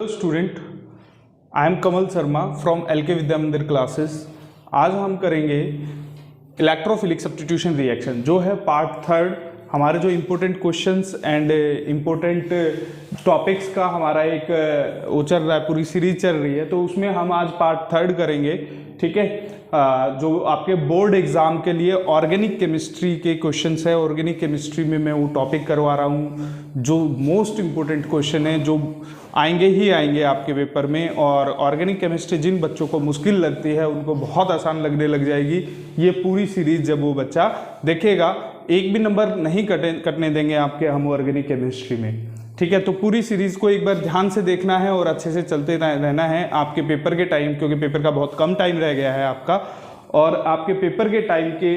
Hello student, I am Kamal Sharma from L K Vidya Mandir classes. आज हम करेंगे इलेक्ट्रोफिलिक सब्स्टिट्यूशन रिएक्शन, जो है पार्ट थर्ड। हमारे जो important questions and important topics का हमारा एक वो चल रहा है, पूरी सीरीज चल रही है, तो उसमें हम आज पार्ट थर्ड करेंगे। ठीक है, जो आपके बोर्ड एग्जाम के लिए ऑर्गेनिक केमिस्ट्री के क्वेश्चंस है, ऑर्गेनिक केमिस्ट्री में मैं वो टॉपिक करवा रहा हूँ, जो मोस्ट इम्पोर्टेंट क्वेश्चन है, जो आएंगे ही आएंगे आपके पेपर में। और ऑर्गेनिक केमिस्ट्री जिन बच्चों को मुश्किल लगती है उनको बहुत आसान लगने लग जाएगी। ये पूरी सीरीज जब वो बच्चा देखेगा, एक भी नंबर नहीं कटने देंगे आपके हम ऑर्गेनिक केमिस्ट्री में। ठीक है, तो पूरी सीरीज को एक बार ध्यान से देखना है और अच्छे से चलते रहना है आपके पेपर के टाइम, क्योंकि पेपर का बहुत कम टाइम रह गया है आपका। और आपके पेपर के टाइम के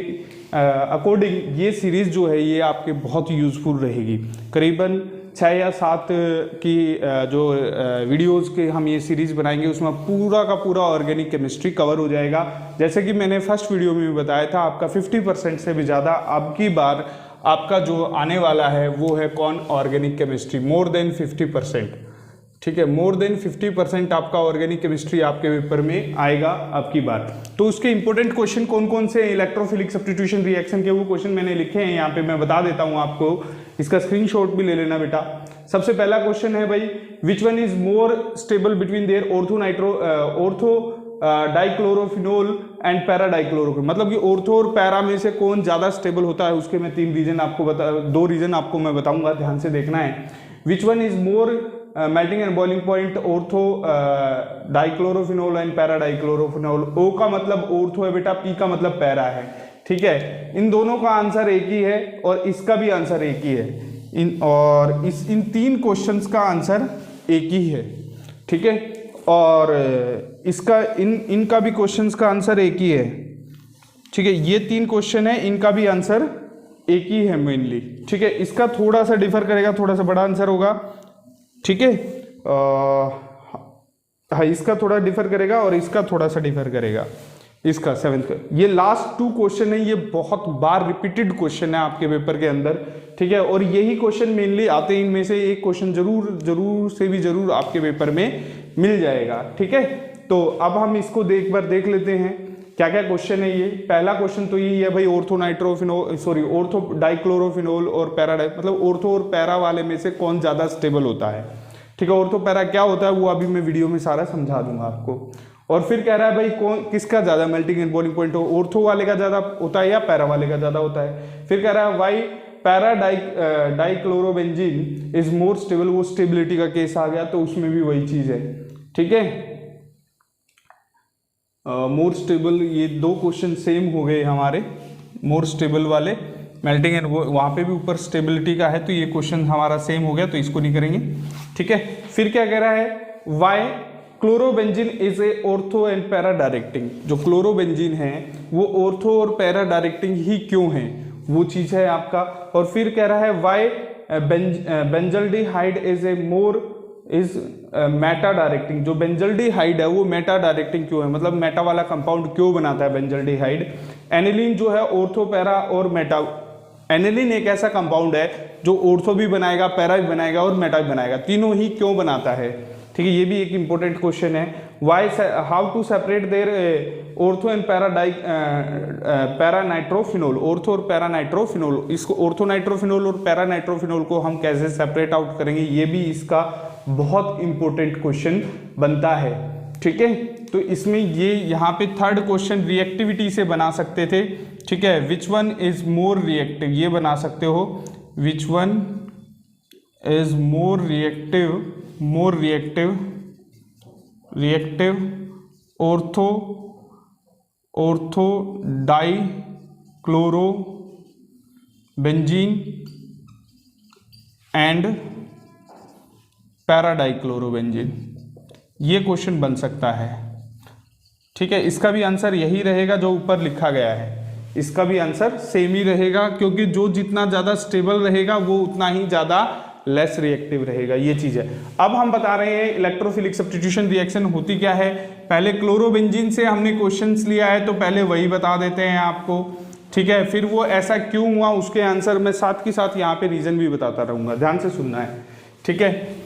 अकॉर्डिंग ये सीरीज जो है ये आपके बहुत यूजफुल रहेगी। करीबन 6 या 7 की जो वीडियोस के हम ये सीरीज बनाएंगे, उसमें पूरा का पूरा ऑर्गेनिक केमिस्ट्री कवर हो जाएगा। जैसे कि मैंने फर्स्ट वीडियो में भी बताया था, आपका 50% से भी ज़्यादा अब की बार आपका जो आने वाला है वो है कौन, ऑर्गेनिक केमिस्ट्री, मोर देन 50%। ठीक है, मोर देन 50% आपका ऑर्गेनिक केमिस्ट्री आपके पेपर में आएगा अब की बार। तो उसके इंपॉर्टेंट क्वेश्चन कौन कौन से इलेक्ट्रोफिलिक सब्स्टिट्यूशन रिएक्शन के, वो क्वेश्चन मैंने लिखे हैं यहाँ पे, मैं बता देता हूँ आपको। इसका स्क्रीनशॉट भी ले लेना बेटा। सबसे पहला क्वेश्चन है भाई, which one is more stable between their ortho dichlorophenol and para dichlorophenol. मतलब कि ऑर्थो और पैरा में से कौन ज्यादा स्टेबल होता है, उसके मैं 2 रीजन आपको मैं बताऊंगा, ध्यान से देखना है। Which one is more melting and boiling point ortho dichlorophenol and para dichlorophenol. O का मतलब ऑर्थो है बेटा, पी का मतलब पैरा है। ठीक है, इन दोनों का आंसर एक ही है और इसका भी आंसर एक ही है। इन 3 क्वेश्चंस का आंसर एक ही है। ठीक है, और इसका इनका भी क्वेश्चंस का आंसर एक ही है। ठीक है, ये 3 क्वेश्चन है, इनका भी आंसर एक ही है मेनली। ठीक है, इसका थोड़ा सा डिफर करेगा, थोड़ा सा बड़ा आंसर होगा। ठीक है, हाँ, इसका थोड़ा डिफर करेगा और इसका थोड़ा सा डिफर करेगा। इसका 7th का ये लास्ट 2 क्वेश्चन है, ये बहुत बार रिपीटेड क्वेश्चन है आपके पेपर के अंदर। ठीक है, और यही क्वेश्चन मेनली आते हैं, इनमें से एक क्वेश्चन जरूर से भी जरूर आपके पेपर में मिल जाएगा। ठीक है, तो अब हम इसको एक बार देख लेते हैं क्या क्या क्वेश्चन है। ये पहला क्वेश्चन तो यही है भाई, ऑर्थो डाइक्लोरोफिनोल और मतलब ऑर्थो और पैरा वाले में से कौन ज्यादा स्टेबल होता है। ठीक है, ऑर्थो पैरा क्या होता है वो अभी मैं वीडियो में सारा समझा दूंगा आपको। और फिर कह रहा है भाई कौन किसका ज्यादा मेल्टिंग एंड बॉइलिंग पॉइंट हो, ऑर्थो वाले का ज्यादा होता है या पैरा वाले का ज्यादा होता है। फिर कह रहा है why para dichlorobenzene is more stable, वो स्टेबिलिटी का केस आ गया, तो उसमें भी वही चीज है। ठीक है, मोर स्टेबल, ये 2 क्वेश्चन सेम हो गए हमारे, मोर स्टेबल वाले, मेल्टिंग एंड वहां पे भी ऊपर स्टेबिलिटी का है, तो ये क्वेश्चन हमारा सेम हो गया, तो इसको नहीं करेंगे। ठीक है, फिर क्या कह रहा है, why chlorobenzene is a ortho and para directing. जो क्लोरोबेंजीन है वो ऑर्थो और पैरा डायरेक्टिंग ही क्यों है, वो चीज है आपका। और फिर कह रहा है why benzaldehyde is meta directing. जो बेंजल्डिहाइड है वो मेटा डायरेक्टिंग क्यों है, मतलब मेटा वाला कंपाउंड क्यों बनाता है बेंजल्डिहाइड। एनिलीन जो है ऑर्थो पैरा और मेटा, एनिलीन एक ऐसा कंपाउंड है जो ऑर्थो भी बनाएगा, पैरा भी बनाएगा और मेटा भी बनाएगा, तीनों ही क्यों बनाता है। ठीक है, ये भी एक इंपॉर्टेंट क्वेश्चन है। How to separate their ortho and para nitrophenol, ortho और पैरा नाइट्रोफिनोल। इसको ऑर्थो नाइट्रोफिनोल और पैरा नाइट्रोफिनोल को हम कैसे सेपरेट आउट करेंगे, ये भी इसका बहुत इंपॉर्टेंट क्वेश्चन बनता है। ठीक है, तो इसमें ये यहाँ पे 3rd क्वेश्चन रिएक्टिविटी से बना सकते थे। ठीक है, which one is more reactive, ये बना सकते हो, विच one is more reactive ortho dichlorobenzene and para dichlorobenzene, ये क्वेश्चन बन सकता है। ठीक है, इसका भी आंसर यही रहेगा जो ऊपर लिखा गया है, इसका भी आंसर सेम ही रहेगा, क्योंकि जो जितना ज्यादा स्टेबल रहेगा वो उतना ही ज्यादा लेस रिएक्टिव रहेगा, ये चीज है। अब हम बता रहे हैं इलेक्ट्रोफिलिक सब्स्टिट्यूशन रिएक्शन होती क्या है। पहले क्लोरोबेंजीन से हमने क्वेश्चंस लिया है, तो पहले वही बता देते हैं आपको। ठीक है, फिर वो ऐसा क्यों हुआ उसके आंसर मैं साथ के साथ यहाँ पे रीजन भी बताता रहूंगा, ध्यान से सुनना है। ठीक है,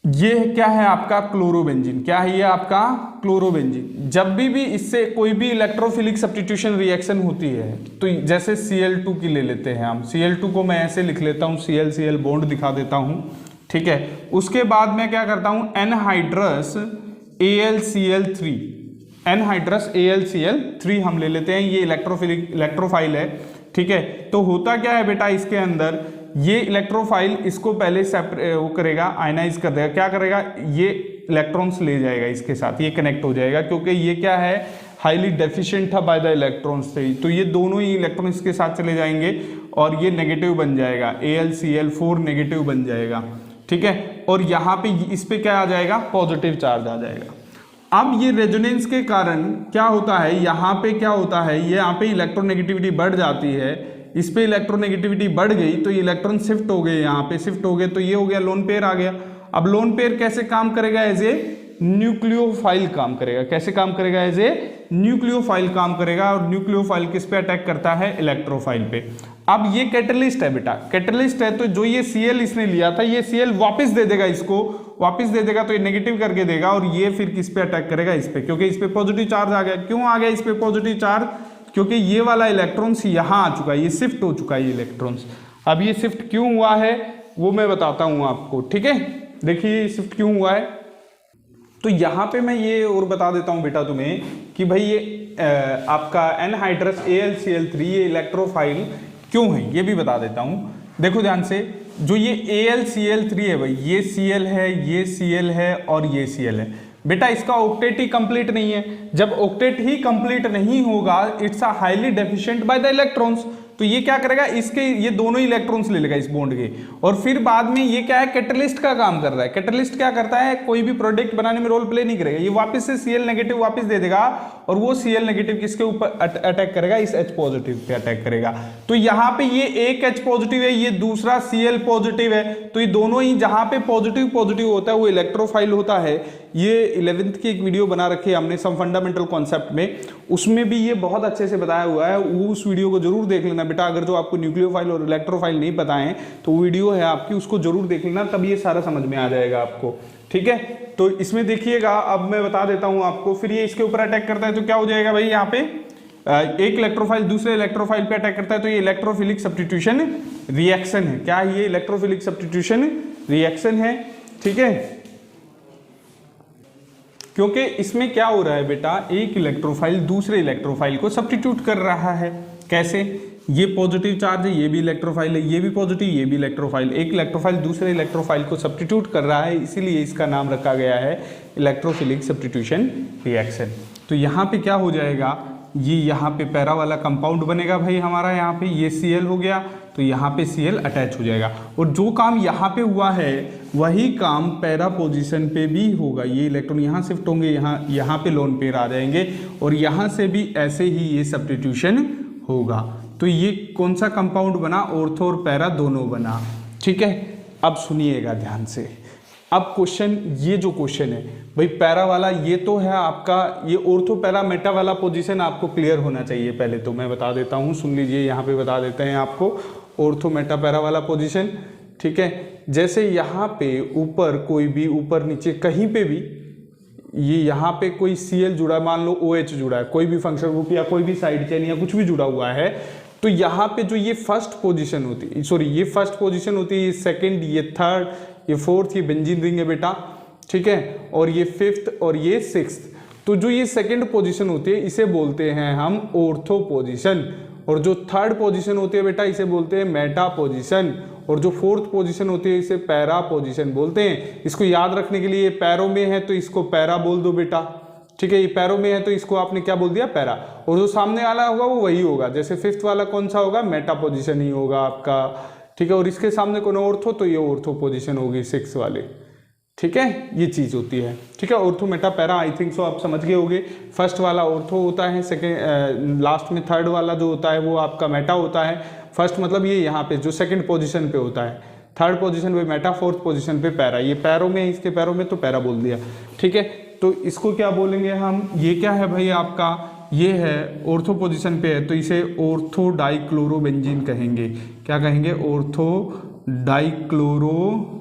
ये क्या है आपका क्लोरोबेंजीन। क्या है ये आपका क्लोरोबेंजीन। जब भी इससे कोई भी इलेक्ट्रोफिलिक सब्स्टिट्यूशन रिएक्शन होती है, तो जैसे Cl2 की ले लेते हैं हम। Cl2 को मैं ऐसे लिख लेता हूँ, Cl बॉन्ड दिखा देता हूँ, ठीक है। उसके बाद मैं क्या करता हूँ, एनहाइड्रस AlCl3, एनहाइड्रस AlCl3 हम ले लेते हैं। ये इलेक्ट्रोफाइल है, ठीक है। तो होता क्या है बेटा, इसके अंदर ये इलेक्ट्रोफाइल इसको पहले वो करेगा, आयनाइज कर देगा। क्या करेगा, ये इलेक्ट्रॉन्स ले जाएगा इसके साथ, ये कनेक्ट हो जाएगा, क्योंकि ये क्या है, हाईली डेफिशिएंट था बाय द इलेक्ट्रॉन्स से। तो ये दोनों ही इलेक्ट्रॉन इसके साथ चले जाएंगे और ये नेगेटिव बन जाएगा, AlCl4 नेगेटिव बन जाएगा, ठीक है। और यहाँ पे इस पे क्या आ जाएगा, पॉजिटिव चार्ज आ जाएगा। अब ये रेजोनेंस के कारण क्या होता है, यहाँ पे क्या होता है, ये यहाँ पे इलेक्ट्रोनेगेटिविटी बढ़ जाती है। इस पे इलेक्ट्रोनेगेटिविटी बढ़ गई तो ये इलेक्ट्रॉन शिफ्ट हो गए, यहाँ पे शिफ्ट हो गए, तो ये हो गया लोन पेयर आ गया। अब लोन पेयर कैसे काम करेगा, एज ए न्यूक्लियोफाइल काम करेगा। कैसे काम करेगा, एज ए न्यूक्लियोफाइल काम करेगा। और न्यूक्लियोफाइल किस पे अटैक करता है, इलेक्ट्रोफाइल पे। अब ये कैटलिस्ट है बेटा, कैटलिस्ट है, तो जो ये Cl इसने लिया था, ये Cl वापस दे देगा, इसको वापस दे देगा, तो ये नेगेटिव करके देगा। और ये फिर किस पे अटैक करेगा, इस पे, क्योंकि इस पे पॉजिटिव चार्ज आ गया। क्यों आ गया इस पे पॉजिटिव चार्ज, क्योंकि ये वाला इलेक्ट्रॉन्स यहाँ आ चुका है, ये शिफ्ट हो चुका है ये इलेक्ट्रॉन्स। अब ये शिफ्ट क्यों हुआ है वो मैं बताता हूँ आपको, ठीक है। देखिए शिफ्ट क्यों हुआ है, तो यहाँ पे मैं ये और बता देता हूँ बेटा तुम्हें कि भाई ये आपका एनहाइड्रस AlCl3 ये इलेक्ट्रोफाइल क्यों है, ये भी बता देता हूँ। देखो ध्यान से, जो ये AlCl3 है भाई, ये Cl है, ये Cl है और ये Cl है बेटा। इसका ऑक्टेट ही कंप्लीट नहीं है। जब ऑक्टेट ही कंप्लीट नहीं होगा, it's a highly deficient by the electrons, तो ये क्या करेगा, इसके ये दोनों इलेक्ट्रॉन्स ले लेगा इस बॉन्ड के। और फिर बाद में ये क्या है, कैटलिस्ट का काम कर रहा है। कैटलिस्ट क्या करता है, कोई भी प्रोडक्ट बनाने में रोल प्ले नहीं करेगा, ये वापस से Cl नेगेटिव वापस दे देगा। और वो Cl नेगेटिव किसके ऊपर अटैक करेगा, इस H पॉजिटिव पे अटैक करेगा। तो यहाँ पे ये एक H पॉजिटिव है, ये दूसरा Cl पॉजिटिव है, तो ये दोनों ही जहाँ पे पॉजिटिव पॉजिटिव होता है वो इलेक्ट्रोफाइल होता है। ये 11th की एक वीडियो बना रखी है हमने सम फंडामेंटल कॉन्सेप्ट में, उसमें भी ये बहुत अच्छे से बताया हुआ है। वो उस वीडियो को जरूर देख लेना बेटा। अगर जो आपको न्यूक्लियोफाइल और इलेक्ट्रोफाइल नहीं पता है तो वीडियो है आपकी, उसको जरूर देख लेना, तब ये सारा समझ में आ जाएगा आपको, ठीक है। तो इसमें देखिएगा, अब मैं बता देता हूँ आपको। फिर ये इसके ऊपर अटैक करता है तो क्या हो जाएगा भाई, यहाँ पे एक इलेक्ट्रोफाइल दूसरे इलेक्ट्रोफाइल पे अटैक करता है, तो ये इलेक्ट्रोफिलिक सब्स्टिट्यूशन रिएक्शन है। क्या ये इलेक्ट्रोफिलिक सब्स्टिट्यूशन रिएक्शन है, ठीक है। क्योंकि इसमें क्या हो रहा है बेटा, एक इलेक्ट्रोफाइल दूसरे इलेक्ट्रोफाइल को सब्स्टिट्यूट कर रहा है। कैसे, ये पॉजिटिव चार्ज है, ये भी इलेक्ट्रोफाइल है, ये भी पॉजिटिव, ये भी इलेक्ट्रोफाइल। एक इलेक्ट्रोफाइल दूसरे इलेक्ट्रोफाइल को सब्स्टिट्यूट कर रहा है, इसीलिए इसका नाम रखा गया है इलेक्ट्रोफिलिक सब्स्टिट्यूशन रिएक्शन। तो यहाँ पे क्या हो जाएगा, ये यहाँ पे पैरा वाला कंपाउंड बनेगा भाई हमारा, यहाँ पे ये Cl हो गया, तो यहाँ पे Cl अटैच हो जाएगा। और जो काम यहाँ पे हुआ है वही काम पैरा पोजीशन पे भी होगा। ये इलेक्ट्रॉन यहाँ शिफ्ट होंगे, यहाँ पे लोन पेयर आ जाएंगे, और यहाँ से भी ऐसे ही ये सब्स्टिट्यूशन होगा। तो ये कौन सा कंपाउंड बना, ऑर्थो और पैरा दोनों बना, ठीक है। अब सुनिएगा ध्यान से। अब क्वेश्चन, ये जो क्वेश्चन है भाई पैरा वाला, ये तो है आपका, ये ऑर्थो पैरा मेटा वाला पोजीशन आपको क्लियर होना चाहिए। पहले तो मैं बता देता हूँ, सुन लीजिए, यहाँ पे बता देते हैं आपको ऑर्थो मेटा पैरा वाला पोजीशन, ठीक है। जैसे यहाँ पे ऊपर कोई भी, ऊपर नीचे कहीं पे भी, ये यहाँ पे कोई Cl जुड़ा है, मान लो OH जुड़ा है, कोई भी फंक्शन ग्रुप या कोई भी साइड चेन या कुछ भी जुड़ा हुआ है, तो यहाँ पे जो ये फर्स्ट पोजीशन होती है, सॉरी ये फर्स्ट पोजीशन होती है, ये सेकंड, ये थर्ड, ये फोर्थ, ये बेंजीन रिंग है बेटा, ठीक है। और ये फिफ्थ और ये सिक्स्थ। तो जो ये सेकंड पोजीशन होती है इसे बोलते हैं हम ऑर्थो पोजीशन, और जो थर्ड पोजीशन होती है बेटा इसे बोलते हैं मेटा पोजीशन, और जो फोर्थ पोजीशन होती है इसे पैरा पोजीशन बोलते हैं। इसको याद रखने के लिए, पैरों में है तो इसको पैरा बोल दो बेटा, ठीक है। ये पैरों में है तो इसको आपने क्या बोल दिया, पैरा। और जो सामने वाला होगा वो वही होगा, जैसे फिफ्थ वाला कौन सा होगा, मेटा पोजीशन ही होगा आपका, ठीक है। और इसके सामने कौन ऑर्थो, तो ये ऑर्थो पोजीशन होगी सिक्स वाले, ठीक है। ये चीज होती है, ठीक है। Ortho Meta para, I think so आप समझ गए होंगे। फर्स्ट वाला ऑर्थो होता है, सेकेंड लास्ट में थर्ड वाला जो होता है वो आपका मेटा होता है। फर्स्ट मतलब ये यहाँ पे जो सेकंड पोजीशन पे होता है, थर्ड पोजीशन पे मेटा, फोर्थ पोजीशन पे पैरा। ये पैरों में, इसके पैरों में तो पैरा बोल दिया, ठीक है। तो इसको क्या बोलेंगे हम, ये क्या है भाई आपका, ये है ऑर्थो पोजीशन पे है तो इसे ऑर्थो डाइक्लोरोबेंजीन कहेंगे। क्या कहेंगे, ऑर्थो डाइक्लोरोबेंजीन,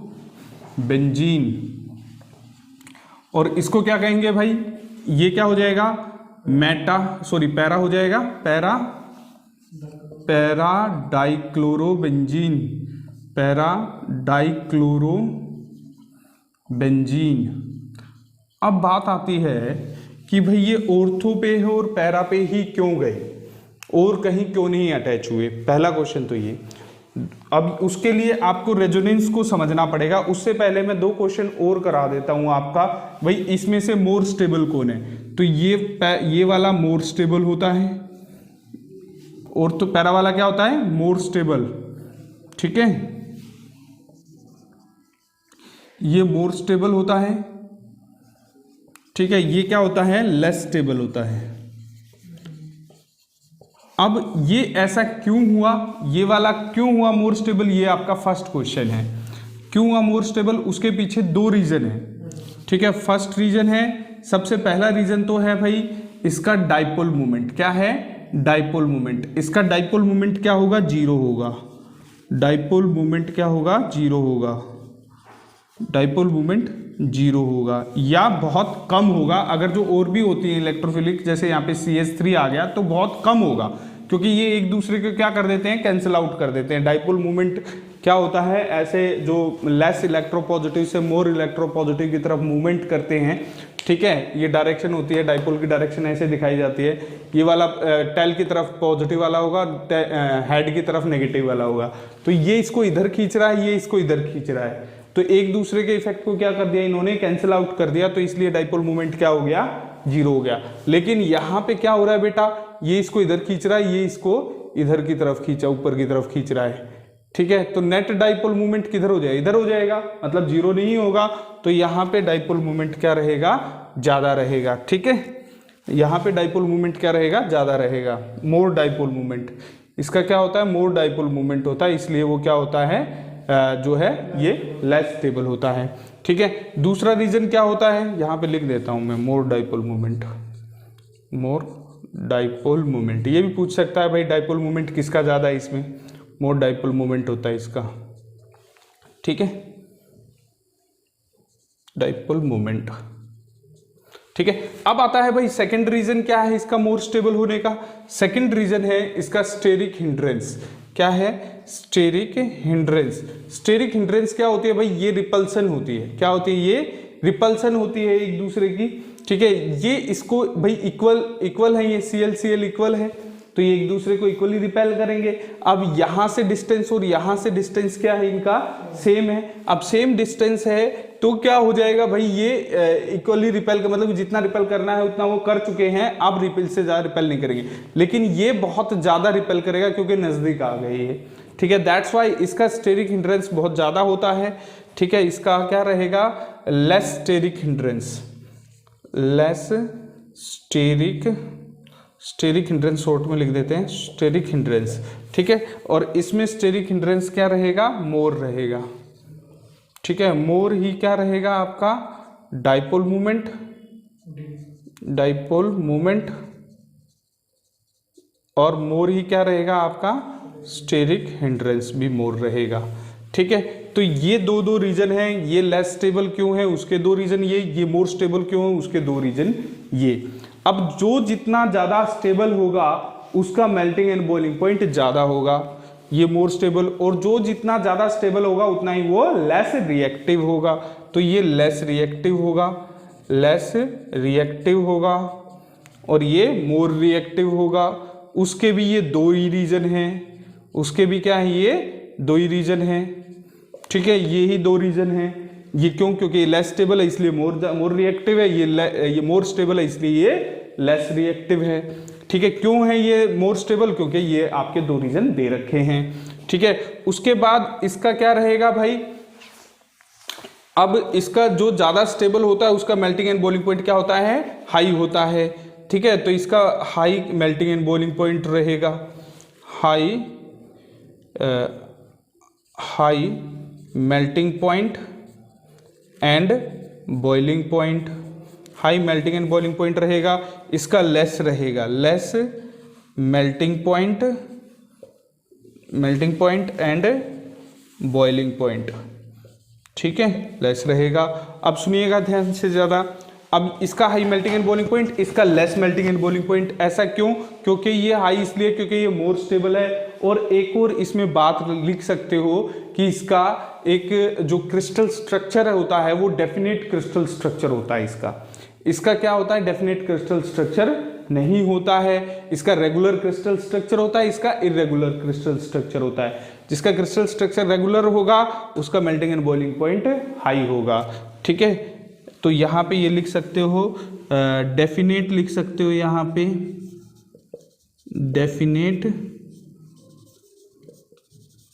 और इसको क्या कहेंगे भाई, ये क्या हो जाएगा, पैरा हो जाएगा, पैरा डाइक्लोरोबेंजीन, अब बात आती है कि भाई ये ऑर्थो पे है और पैरा पे ही क्यों गए और कहीं क्यों नहीं अटैच हुए, पहला क्वेश्चन तो ये। अब उसके लिए आपको रेजोनेंस को समझना पड़ेगा। उससे पहले मैं 2 क्वेश्चन और करा देता हूं आपका, भाई इसमें से मोर स्टेबल कौन है। तो ये वाला मोर स्टेबल होता है और तो पैरा वाला क्या होता है, मोर स्टेबल, ठीक है, ये मोर स्टेबल होता है, ठीक है, ये क्या होता है, लेस स्टेबल होता है। अब ये ऐसा क्यों हुआ, ये वाला क्यों हुआ मोर स्टेबल, ये आपका फर्स्ट क्वेश्चन है, क्यों हुआ मोर स्टेबल। उसके पीछे 2 रीजन है, ठीक है। फर्स्ट रीजन है, सबसे पहला रीजन तो है भाई इसका डाइपोल मोमेंट, क्या है, डाइपोल मोमेंट। इसका डाइपोल मोमेंट क्या होगा, 0 होगा, डाइपोल मोमेंट क्या होगा, 0 होगा, डाइपोल मोमेंट 0 होगा या बहुत कम होगा। अगर जो और भी होती है इलेक्ट्रोफिलिक, जैसे यहाँ पे CH3 आ गया, तो बहुत कम होगा, क्योंकि ये एक दूसरे को क्या कर देते हैं, कैंसिल आउट कर देते हैं। डाइपोल मूवमेंट क्या होता है, ऐसे जो लेस इलेक्ट्रोपॉजिटिव से मोर इलेक्ट्रोपॉजिटिव की तरफ मूवमेंट करते हैं, ठीक है, ये डायरेक्शन होती है, डाइपोल की डायरेक्शन ऐसे दिखाई जाती है। ये वाला टेल की तरफ पॉजिटिव वाला होगा, हेड की तरफ नेगेटिव वाला होगा। तो ये इसको इधर खींच रहा है, ये इसको इधर खींच रहा है, तो एक दूसरे के इफेक्ट को क्या कर दिया इन्होंने, कैंसिल आउट कर दिया, तो इसलिए डाइपोल मूवमेंट क्या हो गया, 0 हो गया। लेकिन यहाँ पे क्या हो रहा है बेटा, ये इसको इधर खींच रहा है, ये इसको इधर की तरफ खींचा, ऊपर की तरफ खींच रहा है, ठीक है। तो नेट डाइपोल मूवमेंट किधर हो जाएगा, इधर हो जाएगा, मतलब 0 नहीं होगा। तो यहाँ पे डाइपोल मूवमेंट क्या रहेगा, ज्यादा रहेगा, ठीक है। यहाँ पे डाइपोल मूवमेंट क्या रहेगा, ज्यादा रहेगा, मोर डाइपोल मूवमेंट। इसका क्या होता है, मोर डाइपोल मूवमेंट होता है, इसलिए वो क्या होता है, जो है ये लेस स्टेबल होता है, ठीक है। दूसरा रीजन क्या होता है, यहाँ पे लिख देता हूं मैं, मोर डाइपोल मूवमेंट, मोर डाइपोल मूवमेंट। ये भी पूछ सकता है भाई डाइपोल मूवमेंट किसका ज्यादा है, इसमें मोर डाइपोल मूवमेंट होता है इसका, ठीक है, डाइपोल मूवमेंट, ठीक है। अब आता है भाई सेकंड रीजन क्या है इसका मोर स्टेबल होने का। सेकंड रीजन है इसका स्टेरिक हिंड्रेंस। क्या है, स्टेरिक हिंड्रेंस। स्टेरिक हिंड्रेंस क्या होती है भाई, ये रिपल्सन होती है, क्या होती है, ये रिपल्सन होती है एक दूसरे की, ठीक है। ये इसको भाई इक्वल है, ये Cl इक्वल है, तो ये एक दूसरे को इक्वली रिपेल करेंगे। अब यहाँ से डिस्टेंस और यहाँ से डिस्टेंस क्या है, इनका सेम है। अब सेम डिस्टेंस है तो क्या हो जाएगा भाई, ये इक्वली रिपेल का मतलब जितना रिपेल करना है उतना वो कर चुके हैं, अब रिपेल से ज्यादा रिपेल नहीं करेंगे। लेकिन ये बहुत ज्यादा रिपेल करेगा क्योंकि नजदीक आ गए ये, ठीक है। दैट्स वाई इसका स्टेरिक हिंड्रेंस बहुत ज्यादा होता है, ठीक है। इसका क्या रहेगा, less steric hindrance, less steric hindrance short में लिख देते हैं, स्टेरिक हिंड्रेंस, ठीक है। और इसमें स्टेरिक हिंड्रेंस क्या रहेगा, मोर रहेगा, ठीक है। मोर ही क्या रहेगा आपका, डाइपोल मूवमेंट, डाइपोल मूवमेंट, और मोर ही क्या रहेगा आपका, स्टेरिक हिंड्रेंस भी मोर रहेगा, ठीक है। तो ये दो रीजन हैं, ये लेस स्टेबल क्यों है उसके 2 रीजन, ये मोर स्टेबल क्यों है उसके 2 रीजन ये। अब जो जितना ज्यादा स्टेबल होगा उसका मेल्टिंग एंड बॉइलिंग पॉइंट ज्यादा होगा, ये मोर स्टेबल, और जो जितना ज्यादा स्टेबल होगा उतना ही वो लेस रिएक्टिव होगा, तो ये लेस रिएक्टिव होगा, लेस रिएक्टिव होगा, और ये मोर रिएक्टिव होगा। उसके भी ये 2 ही रीजन हैं, उसके भी क्या है, ये 2 ही रीजन हैं, ठीक है। ये ही 2 रीजन हैं, ये क्यों, क्योंकि ये लेस स्टेबल है इसलिए मोर रिएक्टिव है, ये मोर स्टेबल है इसलिए ये लेस रिएक्टिव है, ठीक है। क्यों है ये मोर स्टेबल, क्योंकि ये आपके 2 रीजन दे रखे हैं, ठीक है। उसके बाद इसका क्या रहेगा भाई, अब इसका जो ज्यादा स्टेबल होता है उसका मेल्टिंग एंड बॉइलिंग पॉइंट क्या होता है, हाई होता है, ठीक है। तो इसका high melting and boiling point रहेगा, high melting point and boiling point, high melting and boiling point रहेगा। इसका लेस रहेगा, less melting point and boiling point, ठीक है, लेस रहेगा। अब सुनिएगा ध्यान से ज़्यादा, अब इसका high melting and boiling point, इसका less melting and boiling point. ऐसा क्यों? क्योंकि ये हाई इसलिए क्योंकि ये मोर स्टेबल है। और एक और इसमें बात लिख सकते हो कि इसका एक जो क्रिस्टल स्ट्रक्चर होता है वो डेफिनेट क्रिस्टल स्ट्रक्चर होता है। इसका क्या होता है? डेफिनेट क्रिस्टल स्ट्रक्चर नहीं होता है। इसका रेगुलर क्रिस्टल स्ट्रक्चर होता है, इसका इरेगुलर क्रिस्टल स्ट्रक्चर होता है। जिसका क्रिस्टल स्ट्रक्चर रेगुलर होगा उसका melting and boiling point high होगा। ठीक है, तो यहाँ पे ये लिख सकते हो, डेफिनेट लिख सकते हो यहाँ पे, डेफिनेट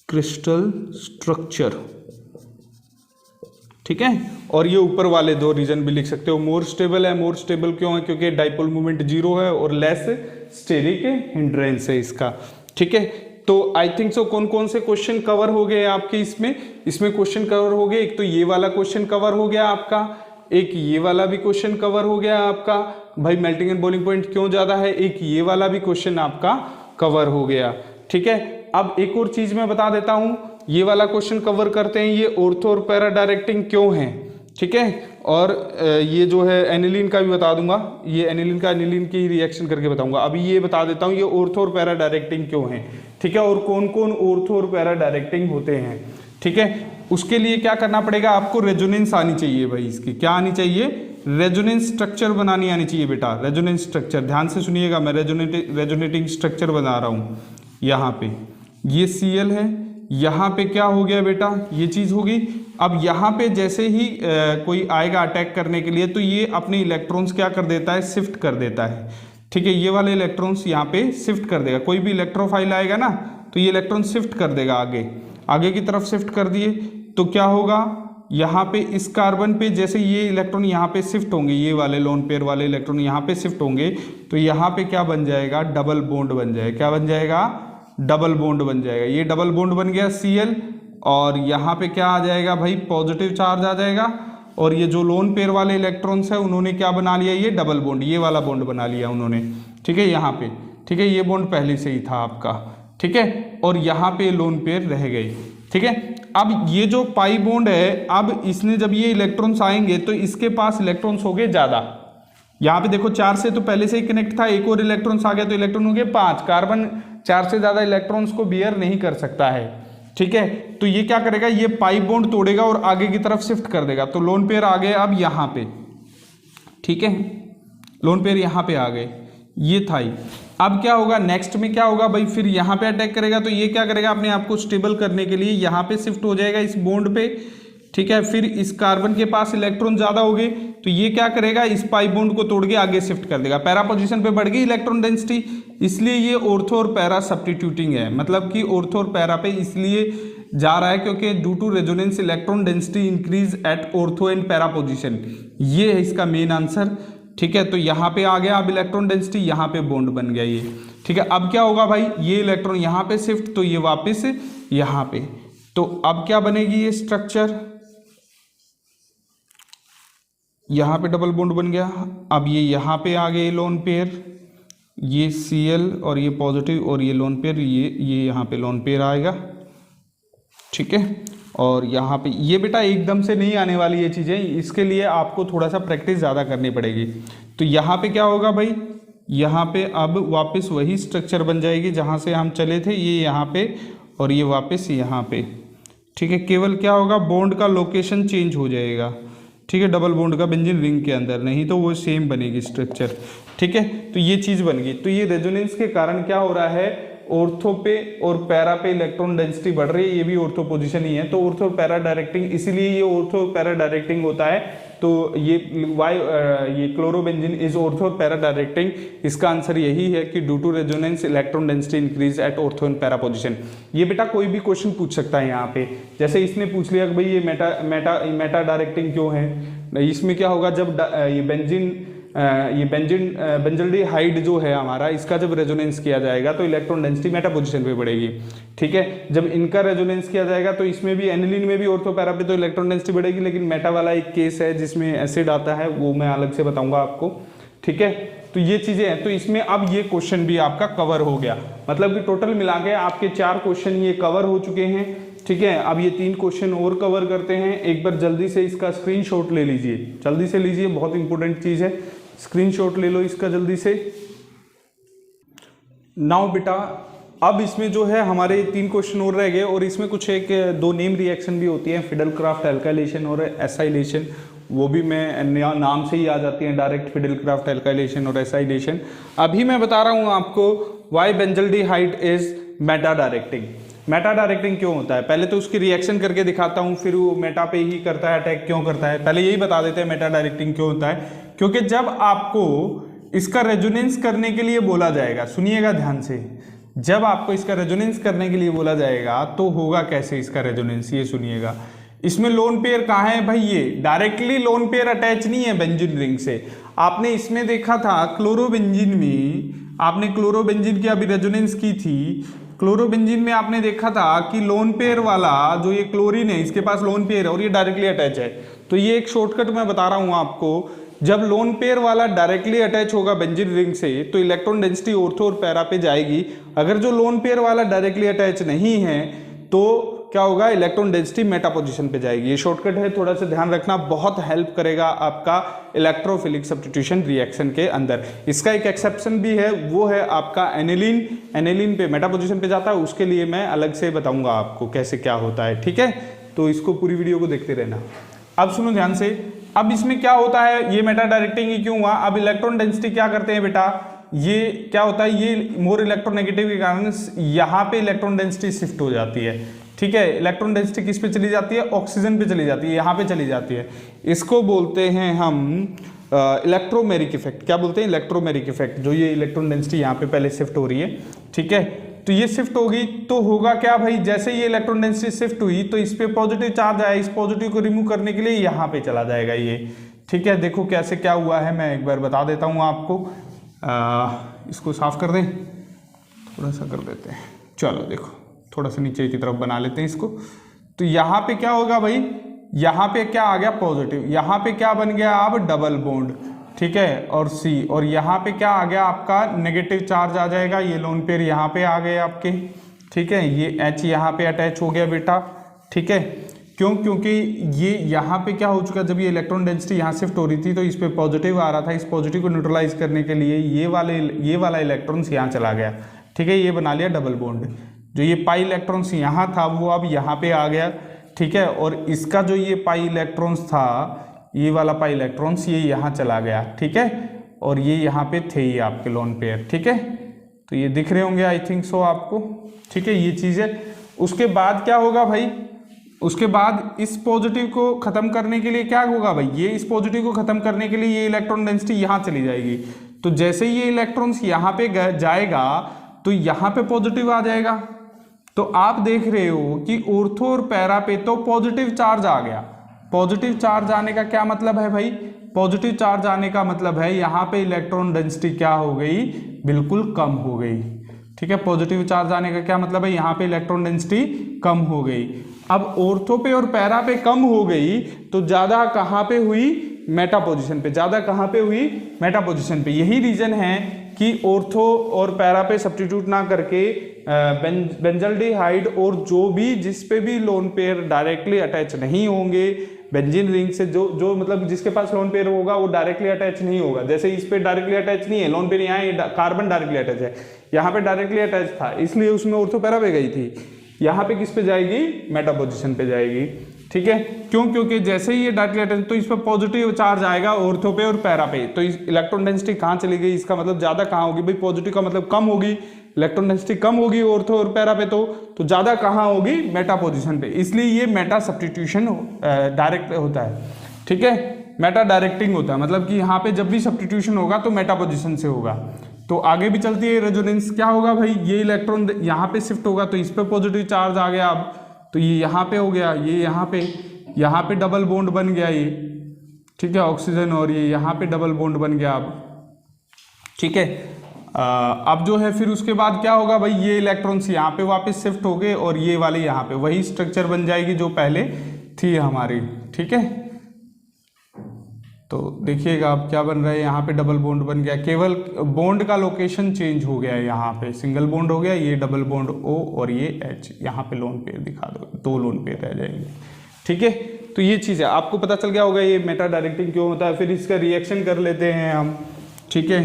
क्रिस्टल स्ट्रक्चर। ठीक है, और ये ऊपर वाले दो रीजन भी लिख सकते हो। मोर स्टेबल है, मोर स्टेबल क्यों है? क्योंकि डाइपोल मोमेंट 0 है और लेस स्टेरिक हिंड्रेंस है इसका। ठीक है, तो आई थिंक सो कौन कौन से क्वेश्चन कवर हो गए आपके इसमें क्वेश्चन कवर हो गए। एक तो ये वाला क्वेश्चन कवर हो गया आपका, एक ये वाला भी क्वेश्चन कवर हो गया आपका, भाई मेल्टिंग एंड बॉइलिंग पॉइंट क्यों ज्यादा है। एक ये वाला भी क्वेश्चन आपका कवर हो गया। ठीक है, अब एक और चीज मैं बता देता हूं, ये वाला क्वेश्चन कवर करते हैं, ये ऑर्थो और पैरा डायरेक्टिंग क्यों है। ठीक है, और ये जो है एनिलीन का भी बता दूंगा, ये एनिलीन की रिएक्शन करके बताऊंगा। अभी ये बता देता हूं ये ऑर्थो और पैरा डायरेक्टिंग क्यों है। ठीक है, और कौन कौन ऑर्थो और पैरा डायरेक्टिंग होते हैं। ठीक है, उसके लिए क्या करना पड़ेगा आपको? रेजोनेंस आनी चाहिए भाई, इसकी क्या आनी चाहिए? रेजोनेंस स्ट्रक्चर बनानी आनी चाहिए बेटा। रेजोनेंस स्ट्रक्चर ध्यान से सुनिएगा, मैं रेजोनेटिंग स्ट्रक्चर बना रहा हूं। यहाँ पे ये Cl है, यहाँ पे क्या हो गया बेटा? ये चीज होगी। अब यहाँ पे जैसे ही कोई आएगा अटैक करने के लिए तो ये अपने इलेक्ट्रॉन्स क्या कर देता है? शिफ्ट कर देता है। ठीक है, ये वाले इलेक्ट्रॉन्स यहाँ पे शिफ्ट कर देगा। कोई भी इलेक्ट्रोफाइल आएगा ना तो ये इलेक्ट्रॉन शिफ्ट कर देगा, आगे की तरफ शिफ्ट कर दिए तो क्या होगा? यहाँ पे इस कार्बन पे जैसे ये इलेक्ट्रॉन यहाँ पे शिफ्ट होंगे, ये वाले लोन पेयर वाले इलेक्ट्रॉन यहाँ पे शिफ्ट होंगे तो यहाँ पे क्या बन जाएगा? डबल बॉन्ड बन जाएगा। क्या बन जाएगा? डबल बॉन्ड बन जाएगा। ये डबल बॉन्ड बन गया Cl, और यहाँ पे क्या आ जाएगा भाई? पॉजिटिव चार्ज आ जाएगा। और ये जो लोन पेयर वाले इलेक्ट्रॉन्स है उन्होंने क्या बना लिया? ये डबल बॉन्ड, ये वाला बॉन्ड बना लिया उन्होंने। ठीक है, यहाँ पे ठीक है, ये बॉन्ड पहले से ही था आपका। ठीक है, और यहाँ पे लोन पेयर रह गई। ठीक है, अब ये जो पाई बॉन्ड है, अब इसने जब ये इलेक्ट्रॉन्स आएंगे तो इसके पास इलेक्ट्रॉन्स हो गए ज्यादा। यहाँ पे देखो 4 से तो पहले से ही कनेक्ट था, एक और इलेक्ट्रॉन्स आ गया तो इलेक्ट्रॉन हो गए 5। कार्बन 4 से ज्यादा इलेक्ट्रॉन्स को बियर नहीं कर सकता है। ठीक है, तो ये क्या करेगा? ये पाई बॉन्ड तोड़ेगा और आगे की तरफ शिफ्ट कर देगा। तो लोन पेयर आ गए अब यहाँ पे। ठीक है, लोन पेयर यहाँ पे आ गए, ये था ही। अब क्या होगा नेक्स्ट में? क्या होगा भाई? फिर यहाँ पे अटैक करेगा तो ये क्या करेगा? अपने आप को स्टेबल करने के लिए यहाँ पे शिफ्ट हो जाएगा इस बॉन्ड पे। ठीक है, फिर इस कार्बन के पास इलेक्ट्रॉन ज्यादा हो गए तो ये क्या करेगा? इस पाई बॉन्ड को तोड़ के आगे शिफ्ट कर देगा। पैरा पोजीशन पे बढ़ गई इलेक्ट्रॉन डेंसिटी, इसलिए ये ऑर्थो और पैरा सब्स्टिट्यूटिंग है। मतलब कि ऑर्थो और पैरा पे इसलिए जा रहा है क्योंकि due to resonance electron density increase at ortho and para position. ये है इसका मेन आंसर। ठीक है, तो यहाँ पे आ गया अब इलेक्ट्रॉन डेंसिटी, यहाँ पे बॉन्ड बन गया ये। ठीक है, अब क्या होगा भाई? ये इलेक्ट्रॉन यहाँ पे शिफ्ट तो ये वापस यहाँ पे, तो अब क्या बनेगी ये स्ट्रक्चर? यहाँ पे डबल बॉन्ड बन गया। अब ये यहाँ पे आ गए लोन पेयर, ये Cl और ये पॉजिटिव और ये लोन पेयर, ये यहाँ पे लोन पेयर आएगा। ठीक है, और यहाँ पे ये बेटा एकदम से नहीं आने वाली ये चीज़ें, इसके लिए आपको थोड़ा सा प्रैक्टिस ज़्यादा करनी पड़ेगी। तो यहाँ पे क्या होगा भाई? यहाँ पे अब वापस वही स्ट्रक्चर बन जाएगी जहाँ से हम चले थे, ये यहाँ पे और ये वापस यहाँ पे। ठीक है, केवल क्या होगा? बॉन्ड का लोकेशन चेंज हो जाएगा। ठीक है, डबल बॉन्ड का बेंजीन रिंग के अंदर, नहीं तो वो सेम बनेगी स्ट्रक्चर। ठीक है, तो ये चीज़ बन गई। तो ये रेजोनेंस के कारण क्या हो रहा है? ऑर्थो पे और पैरा पे इलेक्ट्रॉन डेंसिटी बढ़ रही है, ये भी ऑर्थो पोजीशन ही है। तो ऑर्थो और पैरा डायरेक्टिंग, इसीलिए ये ऑर्थो पैरा डायरेक्टिंग होता है। तो ये ये क्लोरोबेंजीन इज ऑर्थो और पैरा डायरेक्टिंग। इसका आंसर यही है कि due to resonance electron density increase at ortho and para position. ये बेटा कोई भी क्वेश्चन पूछ सकता है यहाँ पे, जैसे इसने पूछ लिया कि भाई ये मेटा डायरेक्टिंग क्यों है। इसमें क्या होगा? जब ये बेंजल्डिहाइड जो है हमारा, इसका जब रेजोनेंस किया जाएगा तो इलेक्ट्रॉन डेंसिटी मेटा पोजीशन पे बढ़ेगी। ठीक है, जब इनका रेजोनेंस किया जाएगा तो इसमें भी एनिलीन में भी ऑर्थो पैरा पे तो इलेक्ट्रॉन डेंसिटी बढ़ेगी, लेकिन मेटा वाला एक केस है जिसमें एसिड आता है, वो मैं अलग से बताऊंगा आपको। ठीक है, तो ये चीजें हैं। तो इसमें अब ये क्वेश्चन भी आपका कवर हो गया, मतलब कि टोटल मिला के आपके 4 क्वेश्चन ये कवर हो चुके हैं। ठीक है, अब ये 3 क्वेश्चन और कवर करते हैं। एक बार जल्दी से इसका स्क्रीनशॉट ले लीजिए, जल्दी से लीजिए, बहुत इंपॉर्टेंट चीज़ है, स्क्रीनशॉट ले लो इसका जल्दी से। नाउ बेटा अब इसमें जो है हमारे 3 क्वेश्चन और रह गए और इसमें कुछ एक 2 नेम रिएक्शन भी होती हैं, फिडेलक्राफ्ट एल्काइलेशन और एसाइलेशन, वो भी मैं नाम से ही आ जाती हैं डायरेक्ट, फिडेलक्राफ्ट एल्काइलेशन और एसाइलेशन। अभी मैं बता रहा हूँ आपको why benzaldehyde is meta directing. Meta directing क्यों होता है, पहले तो उसकी रिएक्शन करके दिखाता हूँ, फिर वो मेटा पे ही करता है अटैक, क्यों करता है पहले यही बता देते हैं मेटा डायरेक्टिंग क्यों होता है। क्योंकि जब आपको इसका रेजोनेंस करने के लिए बोला जाएगा, सुनिएगा ध्यान से, जब आपको इसका रेजोनेंस करने के लिए बोला जाएगा तो होगा कैसे इसका रेजोनेंस, ये सुनिएगा। इसमें लोन पेयर कहाँ है भाई, ये डायरेक्टली लोन पेयर अटैच नहीं है बेंजीन रिंग से। आपने इसमें देखा था क्लोरोबेंजीन में, आपने क्लोरोबेंजीन की अभी रेजोनेंस की थी, क्लोरोबेंजीन में आपने देखा था कि लोन पेयर वाला जो ये क्लोरीन है इसके पास लोन पेयर है और ये डायरेक्टली अटैच है। तो ये एक शॉर्टकट मैं बता रहा हूँ आपको, जब लोन पेयर वाला डायरेक्टली अटैच होगा बेंजीन रिंग से तो इलेक्ट्रॉन डेंसिटी ऑर्थो और पैरा पे जाएगी। अगर जो लोन पेयर वाला डायरेक्टली अटैच नहीं है तो क्या होगा, इलेक्ट्रॉन डेंसिटी मेटा पोजीशन पे जाएगी। ये शॉर्टकट है, थोड़ा सा ध्यान रखना, बहुत हेल्प करेगा आपका इलेक्ट्रोफिलिक सब्स्टिट्यूशन रिएक्शन के अंदर। इसका एक एक्सेप्शन भी है, वो है आपका एनिलीन। एनिलीन पे मेटा पोजीशन पे जाता है, उसके लिए मैं अलग से बताऊंगा आपको कैसे क्या होता है, ठीक है। तो इसको पूरी वीडियो को देखते रहना। अब सुनो ध्यान से, अब इसमें क्या होता है, ये मेटा डायरेक्टिंग ही क्यों हुआ। अब इलेक्ट्रॉन डेंसिटी क्या करते हैं बेटा, ये क्या होता है, ये मोर इलेक्ट्रोनेगेटिव के कारण यहाँ पे इलेक्ट्रॉन डेंसिटी शिफ्ट हो जाती है, ठीक है। इलेक्ट्रॉन डेंसिटी किस पे चली जाती है, ऑक्सीजन पे चली जाती है, यहाँ पे चली जाती है। इसको बोलते हैं हम इलेक्ट्रोमेरिक इफेक्ट। क्या बोलते हैं, इलेक्ट्रोमेरिक इफेक्ट। जो ये इलेक्ट्रॉन डेंसिटी यहाँ पे पहले शिफ्ट हो रही है, ठीक है, तो ये शिफ्ट होगी तो होगा क्या भाई, जैसे ये इलेक्ट्रॉन डेंसिटी शिफ्ट हुई तो इस पे पॉजिटिव चार्ज आया, इस पॉजिटिव को रिमूव करने के लिए यहाँ पे चला जाएगा ये, ठीक है। देखो कैसे क्या हुआ है, मैं एक बार बता देता हूँ आपको। इसको साफ कर दें, थोड़ा सा कर देते हैं, चलो देखो थोड़ा सा नीचे की तरफ बना लेते हैं इसको। तो यहाँ पे क्या होगा भाई, यहाँ पे क्या आ गया पॉजिटिव, यहाँ पे क्या बन गया अब डबल बॉन्ड, ठीक है, और सी, और यहाँ पे क्या आ गया आपका नेगेटिव चार्ज आ जाएगा, ये लोन पेयर यहाँ पे आ गए आपके, ठीक है, ये H यहाँ पे अटैच हो गया बेटा, ठीक है। क्यों, क्योंकि ये यहाँ पे क्या हो चुका, जब ये इलेक्ट्रॉन डेंसिटी यहाँ शिफ्ट हो रही थी तो इस पे पॉजिटिव आ रहा था, इस पॉजिटिव को न्यूट्रलाइज करने के लिए ये वाला इलेक्ट्रॉन्स यहाँ चला गया, ठीक है, ये बना लिया डबल बॉन्ड। जो ये पाई इलेक्ट्रॉन्स यहाँ था वो अब यहाँ पे आ गया, ठीक है, और इसका जो ये पाई इलेक्ट्रॉन्स था, ये वाला पाई इलेक्ट्रॉन्स ये यहाँ चला गया, ठीक है, और ये यहाँ पे थे ये आपके लोन पेयर, ठीक है। तो ये दिख रहे होंगे आई थिंक सो आपको, ठीक है, ये चीज़ है। उसके बाद क्या होगा भाई, उसके बाद इस पॉजिटिव को खत्म करने के लिए क्या होगा भाई, ये इस पॉजिटिव को खत्म करने के लिए ये इलेक्ट्रॉन डेंसिटी यहाँ चली जाएगी। तो जैसे ये इलेक्ट्रॉन्स यहाँ पे जाएगा तो यहाँ पे पॉजिटिव आ जाएगा। तो आप देख रहे हो कि ऑर्थो और पैरा पे तो पॉजिटिव चार्ज आ गया। पॉजिटिव चार्ज आने का क्या मतलब है भाई, पॉजिटिव चार्ज आने का मतलब है यहाँ पे इलेक्ट्रॉन डेंसिटी क्या हो गई, बिल्कुल कम हो गई, ठीक है। पॉजिटिव चार्ज आने का क्या मतलब है, यहाँ पे इलेक्ट्रॉन डेंसिटी कम हो गई। अब ऑर्थो पे और पैरा पे कम हो गई तो ज्यादा कहाँ पे हुई, मेटा पोजीशन पे। ज्यादा कहाँ पे हुई, मेटा पोजीशन पे। यही रीजन है कि ऑर्थो और पैरा पे सब्स्टिट्यूट ना करके बेंजल्डिहाइड और जो भी जिस पे भी लोन पेयर डायरेक्टली अटैच नहीं होंगे बेंजीन रिंग से, जो मतलब जिसके पास लोन पेयर होगा वो डायरेक्टली अटैच नहीं होगा। जैसे इस पे डायरेक्टली अटैच नहीं है लोन पेयर, यहाँ कार्बन डायरेक्टली अटैच है, यहाँ पे डायरेक्टली अटैच था इसलिए उसमें ऑर्थो पैरा पे गई थी, यहाँ पे किस पे जाएगी, मेटा पोजीशन पे जाएगी, ठीक है। क्यों, क्योंकि जैसे ही ये डायरेक्टली अटैच तो इस पर पॉजिटिव चार्ज आएगा ऑर्थो पे और पैरा पे, तो इलेक्ट्रॉन डेंसिटी कहाँ चली गई, इसका मतलब ज्यादा कहाँ होगी भाई, पॉजिटिव का मतलब कम होगी, इलेक्ट्रॉन डेंसिटी कम होगी ऑर्थो और पैरा पे, तो ज्यादा कहाँ होगी, मेटा पोजीशन पे। इसलिए ये मेटा सब्स्टिट्यूशन डायरेक्ट होता है, ठीक है, मेटा डायरेक्टिंग होता है, मतलब कि यहाँ पे जब भी सब्स्टिट्यूशन होगा तो मेटा पोजीशन से होगा। तो आगे भी चलती है रेजोनेंस, क्या होगा भाई, ये इलेक्ट्रॉन यहाँ पे शिफ्ट होगा तो इस पे पॉजिटिव चार्ज आ गया, अब तो ये यहाँ पे हो गया, ये यहाँ पे डबल बॉन्ड बन गया ये, ठीक है, ऑक्सीजन, और ये यहाँ पे डबल बॉन्ड बन गया अब, ठीक है। अब जो है फिर उसके बाद क्या होगा भाई, ये इलेक्ट्रॉन्स यहाँ पे वापस शिफ्ट हो गए और ये वाले यहाँ पे वही स्ट्रक्चर बन जाएगी जो पहले थी हमारी, ठीक है। तो देखिएगा अब क्या बन रहा है, यहाँ पे डबल बॉन्ड बन गया, केवल बॉन्ड का लोकेशन चेंज हो गया है, यहाँ पे सिंगल बॉन्ड हो गया, ये डबल बॉन्ड O और ये H, यहाँ पे लोन पेयर दिखा दो, 2 लोन पेयर रह जाएंगे। ठीक है, तो ये चीज़ है, आपको पता चल गया होगा ये मेटा डायरेक्टिंग क्यों होता है। फिर इसका रिएक्शन कर लेते हैं हम। ठीक है,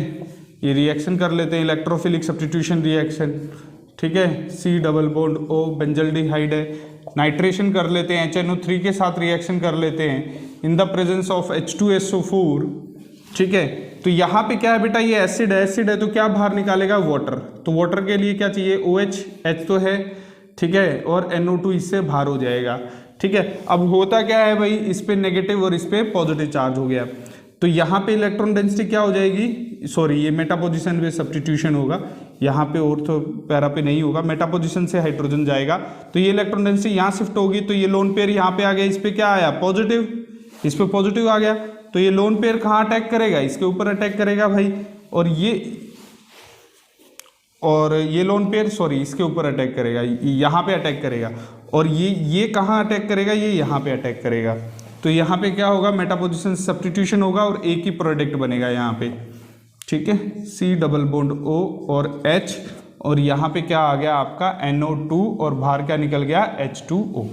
ये रिएक्शन कर लेते हैं, इलेक्ट्रोफिलिक सब्स्टिट्यूशन रिएक्शन। ठीक है, C double bond O benzaldehyde है, नाइट्रेशन कर लेते हैं, HNO3 के साथ रिएक्शन कर लेते हैं in the presence of H2SO4। ठीक है, तो यहाँ पे क्या है बेटा, ये एसिड है, एसिड है तो क्या बाहर निकालेगा, वाटर। तो वाटर के लिए क्या चाहिए, OH, H तो है, ठीक है, और NO2 इससे बाहर हो जाएगा। ठीक है, अब होता क्या है भाई, इस पे नेगेटिव और इस पे पॉजिटिव चार्ज हो गया, तो यहाँ पे इलेक्ट्रॉन डेंसिटी क्या हो जाएगी, सॉरी ये मेटा पोजीशन में सब्स्टिट्यूशन होगा, यहाँ पे ऑर्थो पैरा पे नहीं होगा, मेटा पोजीशन से हाइड्रोजन जाएगा, तो ये इलेक्ट्रॉन डेंसिटी यहाँ शिफ्ट होगी, तो ये लोन पेयर यहाँ पे आ गया, इस पे क्या आया, पॉजिटिव, इस पे पॉजिटिव आ गया, तो ये लोन पेयर कहाँ अटैक करेगा, इसके ऊपर अटैक करेगा भाई, और ये लोन पेयर सॉरी इसके ऊपर अटैक करेगा, यहाँ पे अटैक करेगा, और ये कहाँ अटैक करेगा, ये यहाँ पे अटैक करेगा, तो यहाँ पे क्या होगा, मेटा पोजीशन सब्स्टिट्यूशन होगा और एक ही प्रोडक्ट बनेगा यहाँ पे। ठीक है, C डबल बॉन्ड O और H, और यहाँ पे क्या आ गया आपका NO2 और बाहर क्या निकल गया H2O।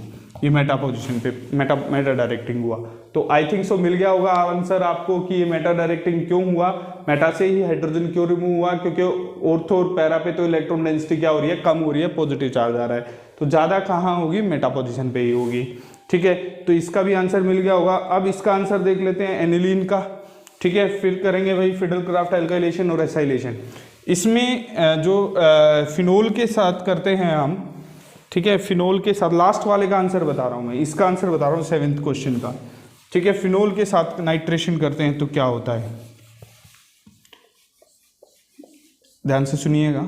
ये मेटा पोजीशन पे मेटा डायरेक्टिंग हुआ। तो आई थिंक सो मिल गया होगा आंसर आपको कि ये मेटा डायरेक्टिंग क्यों हुआ, मेटा से ही हाइड्रोजन क्यों रिमूव हुआ, क्योंकि ऑर्थो और पैरा पे तो इलेक्ट्रॉन डेंसिटी क्या हो रही है, कम हो रही है, पॉजिटिव चार्ज आ रहा है, तो ज़्यादा कहाँ होगी, मेटा पोजीशन पे ही होगी। ठीक है, तो इसका भी आंसर मिल गया होगा। अब इसका आंसर देख लेते हैं एनिलीन का। ठीक है, फिर करेंगे भाई फिडल-क्राफ्ट एल्काइलेशन और एसाइलेशन। इसमें जो फिनोल के साथ करते हैं हम, ठीक है, फिनोल के साथ, लास्ट वाले का आंसर बता रहा हूँ मैं, इसका आंसर बता रहा हूँ 7th क्वेश्चन का। ठीक है, फिनोल के साथ नाइट्रेशन करते हैं तो क्या होता है, ध्यान से सुनिएगा।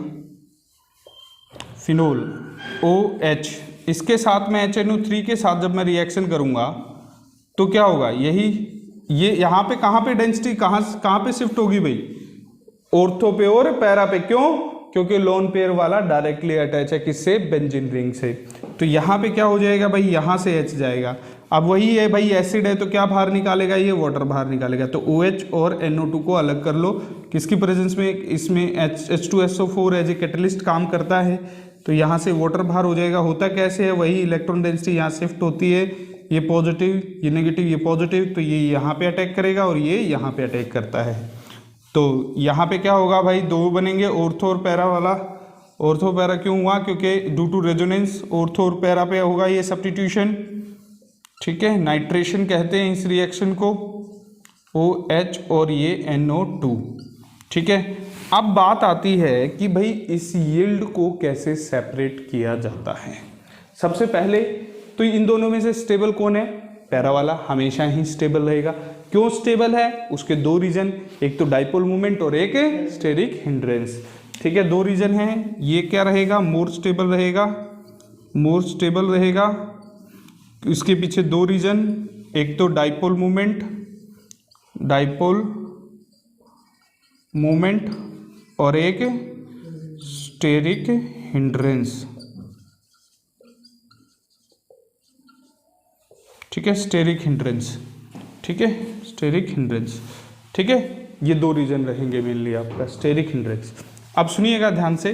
फिनोल OH, इसके साथ में HNO3 के साथ जब मैं रिएक्शन करूंगा तो क्या होगा, ये यहाँ पे कहाँ पे डेंसिटी कहाँ पे शिफ्ट होगी भाई, ऑर्थो पे और पैरा पे। क्यों, क्योंकि लोन पेयर वाला डायरेक्टली अटैच है किससे, बेंजीन रिंग से। तो यहाँ पे क्या हो जाएगा भाई, यहाँ से H जाएगा। अब वही है भाई, एसिड है तो क्या बाहर निकालेगा, ये वाटर बाहर निकालेगा, तो OH और NO2 को अलग कर लो, किसकी प्रेजेंस में, इसमें H2SO4 एज ए कैटलिस्ट काम करता है, तो यहाँ से वाटर बाहर हो जाएगा। होता कैसे है, वही इलेक्ट्रॉन डेंसिटी यहाँ शिफ्ट होती है, ये पॉजिटिव, ये नेगेटिव, ये पॉजिटिव, तो ये यहाँ पे अटैक करेगा और ये यहाँ पे अटैक करता है। तो यहाँ पे क्या होगा भाई, 2 बनेंगे, ऑर्थो और पैरा वाला। ऑर्थो पैरा क्यों हुआ, क्योंकि ड्यू टू रेजोनेंस ऑर्थो और पैरा पे होगा ये सब्स्टिट्यूशन। ठीक है, नाइट्रेशन कहते हैं इस रिएक्शन को, OH और ये NO2। ठीक है, अब बात आती है कि भाई इस यील्ड को कैसे सेपरेट किया जाता है। सबसे पहले तो इन दोनों में से स्टेबल कौन है, पैरा वाला हमेशा ही स्टेबल रहेगा। क्यों स्टेबल है, उसके 2 रीजन, एक तो डाइपोल मूवमेंट और एक स्टेरिक हिंड्रेंस। ठीक है, 2 रीजन हैं, ये क्या रहेगा, मोर स्टेबल रहेगा। इसके पीछे 2 रीजन, एक तो डाइपोल मूवमेंट और एक स्टेरिक हिंड्रेंस। ठीक है, स्टेरिक हिंड्रेंस। ठीक है, स्टेरिक हिंड्रेंस। ठीक है, ये 2 रीजन रहेंगे मेनली आपका, स्टेरिक हिंड्रेंस। अब सुनिएगा ध्यान से,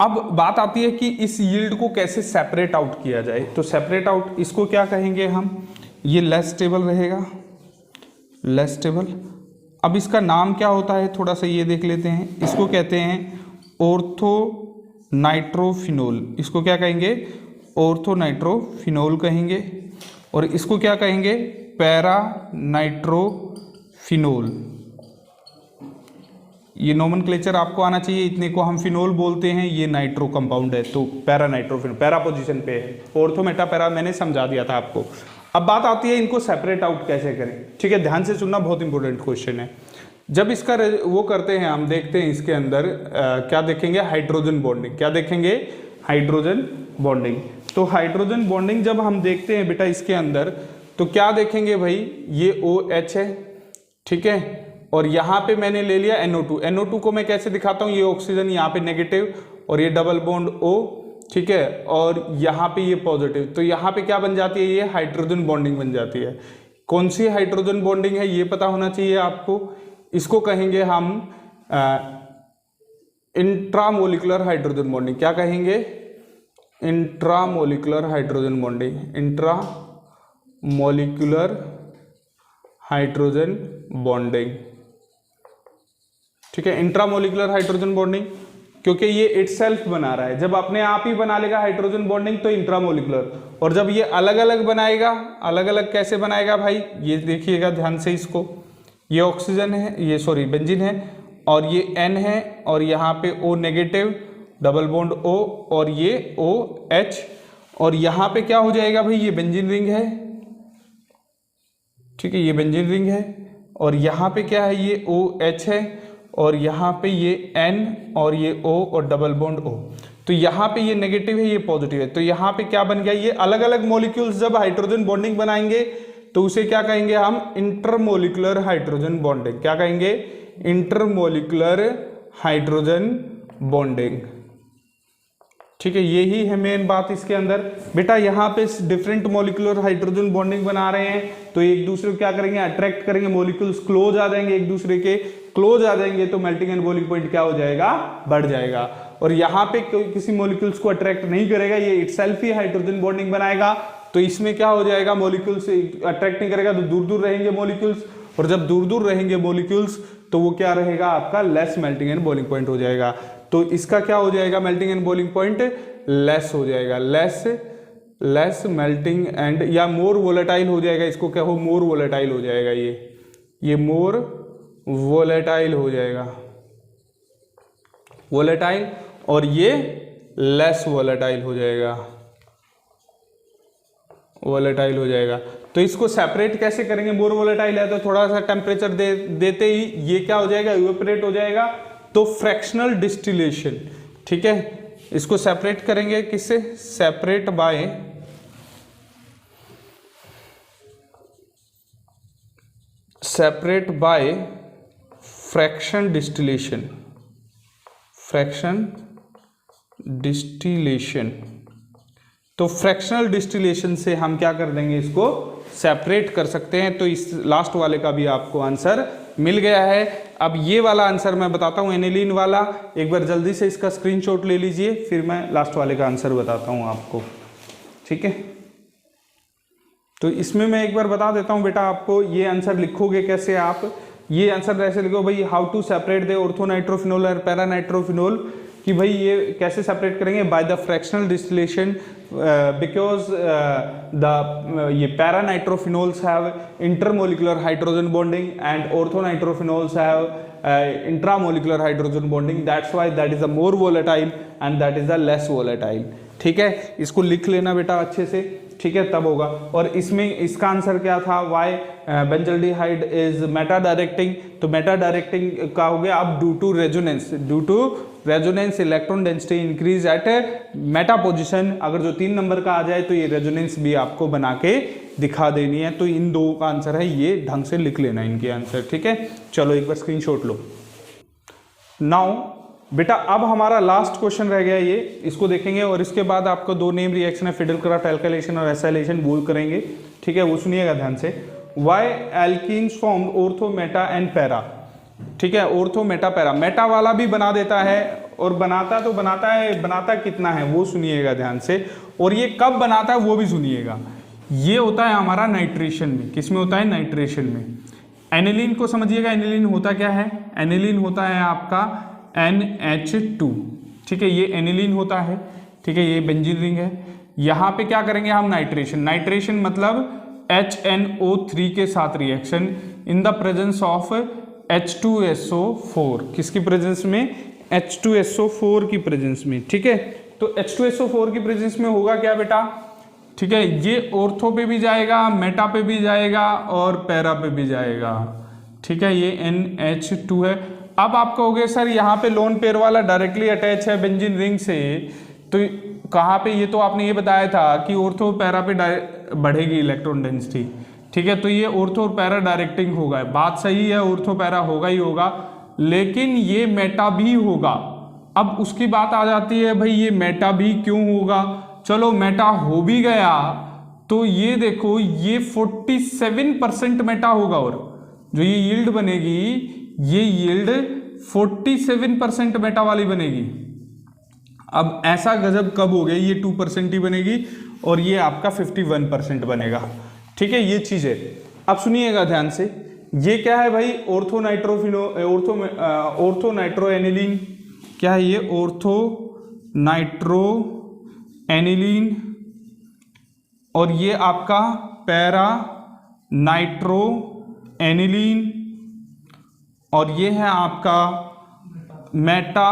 अब बात आती है कि इस यील्ड को कैसे सेपरेट आउट किया जाए। तो सेपरेट आउट इसको क्या कहेंगे हम, ये लेस स्टेबल रहेगा, लेस स्टेबल। अब इसका नाम क्या होता है, थोड़ा सा ये देख लेते हैं। इसको कहते हैं ऑर्थो नाइट्रोफिनोल। इसको क्या कहेंगे, ऑर्थो नाइट्रोफिनोल कहेंगे। और इसको क्या कहेंगे, पैरा नाइट्रोफिनोल। ये नोमेनक्लेचर आपको आना चाहिए, इतने को हम फिनोल बोलते हैं, ये नाइट्रो कंपाउंड है, तो पैरा नाइट्रोफिनोल पैरा पोजीशन पे है। ऑर्थो मेटा पैरा मैंने समझा दिया था आपको। अब बात आती है इनको सेपरेट आउट कैसे करें। ठीक है, ध्यान से सुनना, बहुत इंपॉर्टेंट क्वेश्चन है। जब इसका वो करते हैं, हम देखते हैं इसके अंदर क्या देखेंगे, हाइड्रोजन बॉन्डिंग। क्या देखेंगे, हाइड्रोजन बॉन्डिंग। तो हाइड्रोजन बॉन्डिंग जब हम देखते हैं बेटा इसके अंदर, तो क्या देखेंगे भाई, ये OH है, ठीक है, और यहाँ पे मैंने ले लिया NO2। NO2 को मैं कैसे दिखाता हूँ, ये ऑक्सीजन यहाँ पे नेगेटिव और ये डबल बॉन्ड O, ठीक है, और यहाँ पे ये पॉजिटिव। तो यहाँ पे क्या बन जाती है, ये हाइड्रोजन बॉन्डिंग बन जाती है। कौन सी हाइड्रोजन बॉन्डिंग है ये पता होना चाहिए आपको। इसको कहेंगे हम इंट्रामोलिकुलर हाइड्रोजन बॉन्डिंग। क्या कहेंगे? Intramolecular hydrogen bonding. Intramolecular hydrogen bonding, ठीक है, इंट्रामोलिकुलर हाइड्रोजन बॉन्डिंग, क्योंकि ये इटसेल्फ बना रहा है। जब अपने आप ही बना लेगा हाइड्रोजन बॉन्डिंग तो इंट्रामोलिकुलर, और जब ये अलग अलग बनाएगा, अलग अलग कैसे बनाएगा भाई, ये देखिएगा ध्यान से इसको, ये ऑक्सीजन है, ये सॉरी बेंजीन है, और ये N है, और यहाँ पे O negative double bond O, और ये OH, और यहाँ पे क्या हो जाएगा भाई, ये बेंजीन रिंग है, ठीक है, ये बेंजीन रिंग है, और यहाँ पे क्या है, ये OH है, और यहाँ पे ये N और ये O और डबल बॉन्ड O। तो यहाँ पे ये नेगेटिव है, ये पॉजिटिव है, तो यहाँ पे क्या बन गया, ये अलग अलग मॉलिक्यूल्स जब हाइड्रोजन बॉन्डिंग बनाएंगे तो उसे क्या कहेंगे हम, इंटरमोलिकुलर हाइड्रोजन बॉन्डिंग। क्या कहेंगे? इंटरमोलिकुलर हाइड्रोजन बॉन्डिंग, ठीक है, यही है मेन बात इसके अंदर। बेटा यहाँ पे डिफरेंट मॉलिक्यूलर हाइड्रोजन बॉन्डिंग बना रहे हैं तो एक दूसरे को क्या करेंगे, अट्रैक्ट करेंगे, मॉलिक्यूल्स क्लोज आ जाएंगे, एक दूसरे के क्लोज आ जाएंगे तो मेल्टिंग एंड बॉइलिंग पॉइंट क्या हो जाएगा, बढ़ जाएगा। और यहाँ पे किसी मॉलिक्यूल्स को अट्रैक्ट नहीं करेगा, ये इटसेल्फ ही हाइड्रोजन बॉन्डिंग बनाएगा, तो इसमें क्या हो जाएगा, मॉलिक्यूल्स अट्रैक्ट नहीं करेगा तो दूर दूर रहेंगे मॉलिक्यूल्स, और जब दूर दूर रहेंगे मॉलिक्यूल्स तो वो क्या रहेगा आपका, less melting and boiling point हो जाएगा। तो इसका क्या हो जाएगा, melting and boiling point less हो जाएगा, लेस मेल्टिंग एंड, या मोर वोलेटाइल हो जाएगा, इसको क्या हो, मोर वोलेटाइल हो जाएगा, ये मोर वोलेटाइल हो जाएगा, वोलेटाइल, और ये लेस वोलेटाइल हो जाएगा, वोलेटाइल हो जाएगा। तो इसको सेपरेट कैसे करेंगे, मोर वोलेटाइल है तो थोड़ा सा टेम्परेचर देते ही ये क्या हो जाएगा, इवेपोरेट हो जाएगा, तो फ्रैक्शनल डिस्टिलेशन, ठीक है। इसको सेपरेट करेंगे किससे, separate by fraction distillation, fraction distillation. तो फ्रैक्शनल डिस्टिलेशन से हम क्या कर देंगे, इसको सेपरेट कर सकते हैं। तो इस लास्ट वाले का भी आपको आंसर मिल गया है। अब ये वाला आंसर मैं बताता हूँ, एनिलीन वाला, एक बार जल्दी से इसका स्क्रीनशॉट ले लीजिए, फिर मैं लास्ट वाले का आंसर बताता हूँ आपको, ठीक है। तो इसमें मैं एक बार बता देता हूँ बेटा आपको, ये आंसर लिखोगे कैसे आप, ये आंसर ऐसे लिखो भाई, how to separate the orthonitrophenol और पैरानाइट्रोफिनोल, कि भाई ये कैसे सेपरेट करेंगे, by the fractional distillation, because ये paranitrophenols have intermolecular hydrogen bonding and orthonitrophenols have intramolecular hydrogen bonding, that's why that is a more volatile and that is a less volatile, ठीक है। इसको लिख लेना बेटा अच्छे से, ठीक है, तब होगा। और इसमें इसका आंसर क्या था, why benzaldehyde is meta directing, तो मेटा डायरेक्टिंग का हो गया अब due to resonance electron density increase at meta position. अगर जो 3 नंबर का आ जाए तो ये रेजोनेंस भी आपको बना के दिखा देनी है। तो इन दो का आंसर है, ये ढंग से लिख लेना इनके आंसर, ठीक है। चलो एक बार स्क्रीनशॉट लो। नाउ बेटा अब हमारा लास्ट क्वेश्चन रह गया ये, इसको देखेंगे और इसके बाद आपको 2 नेम रिएक्शन है, फिडेलक्राफ्ट एल्काइलेशन और एसाइलेशन, वो करेंगे, ठीक है, वो सुनिएगा ध्यान से। Why alkenes form ortho meta and para, ठीक है, ऑर्थो मेटा पैरा, मेटा वाला भी बना देता है, और बनाता तो बनाता है, बनाता कितना है वो सुनिएगा ध्यान से, और ये कब बनाता है वो भी सुनिएगा। ये होता है हमारा नाइट्रेशन में, किसमें होता है, नाइट्रेशन में। एनिलीन को समझिएगा, एनिलीन होता क्या है, एनिलीन होता है आपका NH2, ठीक है, ये एनिलीन होता है, ठीक है, ये बेंजीन रिंग है। यहाँ पे क्या करेंगे हम, नाइट्रेशन, नाइट्रेशन मतलब HNO3 के साथ reaction in the presence of H2SO4, किसकी प्रेजेंस में, H2SO4 की प्रेजेंस में, ठीक है। तो H2SO4 की प्रेजेंस में होगा क्या बेटा, ठीक है, ये ऑर्थो पे भी जाएगा, मेटा पे भी जाएगा और पैरा पे भी जाएगा, ठीक है, ये NH2 है। अब आप कहोगे सर यहाँ पे लोन पेयर वाला डायरेक्टली अटैच है बेंजीन रिंग से, तो कहाँ पे, ये तो आपने ये बताया था कि ऑर्थो पैरा पे बढ़ेगी इलेक्ट्रॉन डेंसिटी, ठीक है, तो ये ऑर्थो और पैरा डायरेक्टिंग होगा, बात सही है, ऑर्थो पैरा होगा ही होगा, लेकिन ये मेटा भी होगा। अब उसकी बात आ जाती है भाई ये मेटा भी क्यों होगा, चलो मेटा हो भी गया तो ये देखो ये 47% मेटा होगा, और जो ये यील्ड बनेगी ये यील्ड 47% मेटा वाली बनेगी। अब ऐसा गजब कब हो गया, ये 2% ही बनेगी और ये आपका 51% बनेगा। ठीक है, ये चीज है। अब सुनिएगा ध्यान से, ये क्या है भाई, ऑर्थो नाइट्रो एनिलीन। क्या है ये, ऑर्थो नाइट्रो एनिलीन, और ये आपका पैरा नाइट्रो एनिलीन, और ये है आपका मेटा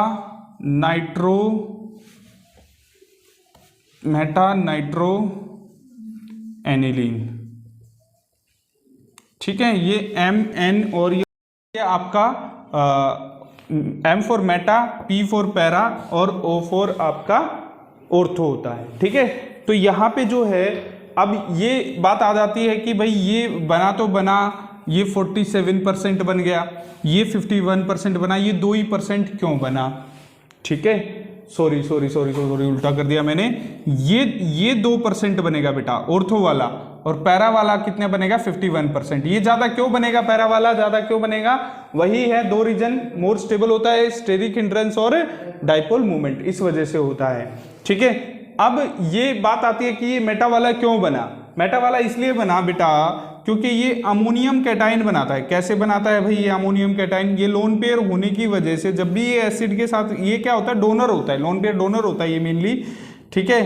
नाइट्रो एनिलीन। ठीक है, ये MN, और ये आपका M for Meta, P for para और O फॉर आपका ऑर्थो होता है। ठीक है, तो यहाँ पे जो है अब ये बात आ जाती है कि भाई ये बना तो बना, ये 47% बन गया, ये 51% बना, ये 2% क्यों बना। ठीक है, सॉरी उल्टा कर दिया मैंने। ये 2% बनेगा बेटा ऑर्थो वाला, और पैरा वाला कितने बनेगा 51%। ये ज्यादा क्यों बनेगा, पैरा वाला ज्यादा क्यों बनेगा, वही है दो रीजन, मोर स्टेबल होता है, स्टेरिक हिंड्रेंस और डाइपोल मूवमेंट, इस वजह से होता है। ठीक है, अब ये बात आती है कि ये मेटा वाला क्यों बना। मेटा वाला इसलिए बना बेटा क्योंकि ये अमोनियम कैटाइन बनाता है। कैसे बनाता है भाई ये अमोनियम कैटाइन, ये लोन पेयर होने की वजह से जब भी ये एसिड के साथ, ये क्या होता है, डोनर होता है, लोन पेयर डोनर होता है ये मेनली। ठीक है,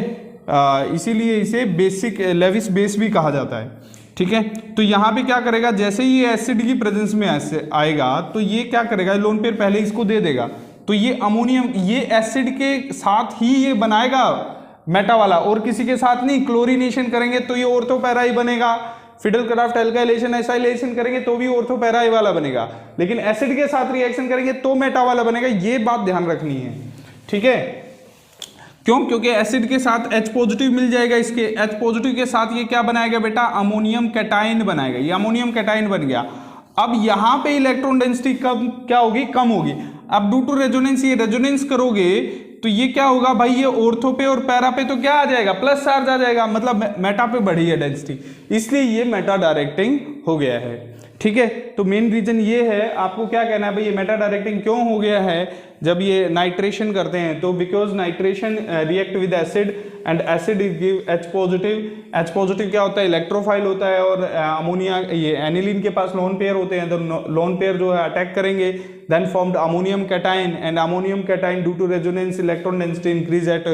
इसीलिए इसे बेसिक लेविस बेस भी कहा जाता है। ठीक है, तो यहाँ पे क्या करेगा, जैसे ही ये एसिड की प्रेजेंस में आएगा तो ये क्या करेगा, लोन पेयर पहले इसको दे देगा, तो ये अमोनियम ये एसिड के साथ ही ये बनाएगा मेटा वाला, और किसी के साथ नहीं। क्लोरीनेशन करेंगे तो ये ऑर्थो पैरा ही बनेगा, फिडल क्राफ्ट एल्काइलेशन एसाइलेशन करेंगे तो भी ऑर्थो पैरा ही वाला बनेगा, लेकिन एसिड के साथ रिएक्शन करेंगे तो मेटा वाला बनेगा। ये बात ध्यान रखनी है। ठीक है, क्यों, क्योंकि एसिड के साथ H पॉजिटिव मिल जाएगा, इसके H पॉजिटिव के साथ ये क्या बनाएगा बेटा, अमोनियम कैटाइन बनाएगा, ये अमोनियम कैटाइन बन गया। अब यहाँ पे इलेक्ट्रॉन डेंसिटी कम क्या होगी, कम होगी। अब ड्यू टू रेजोनेंस, ये रेजोनेंस करोगे तो ये क्या होगा भाई, ये ऑर्थो पे और पैरा पे तो क्या आ जाएगा, प्लस चार्ज आ जाएगा, मतलब मेटा पे बढ़ी है डेंसिटी, इसलिए ये मेटा डायरेक्टिंग हो गया है। ठीक है, तो मेन रीजन ये है, आपको क्या कहना है भाई ये मेटा डायरेक्टिंग क्यों हो गया है जब ये नाइट्रेशन करते हैं, तो because nitration react with acid and acid give H positive. H positive क्या होता है, इलेक्ट्रोफाइल होता है, और अमोनिया ये एनिलीन के पास लोन पेयर होते हैं, तो लोन पेयर जो है अटैक करेंगे, then formed ammonium cation, and ammonium cation due to resonance electron density increase at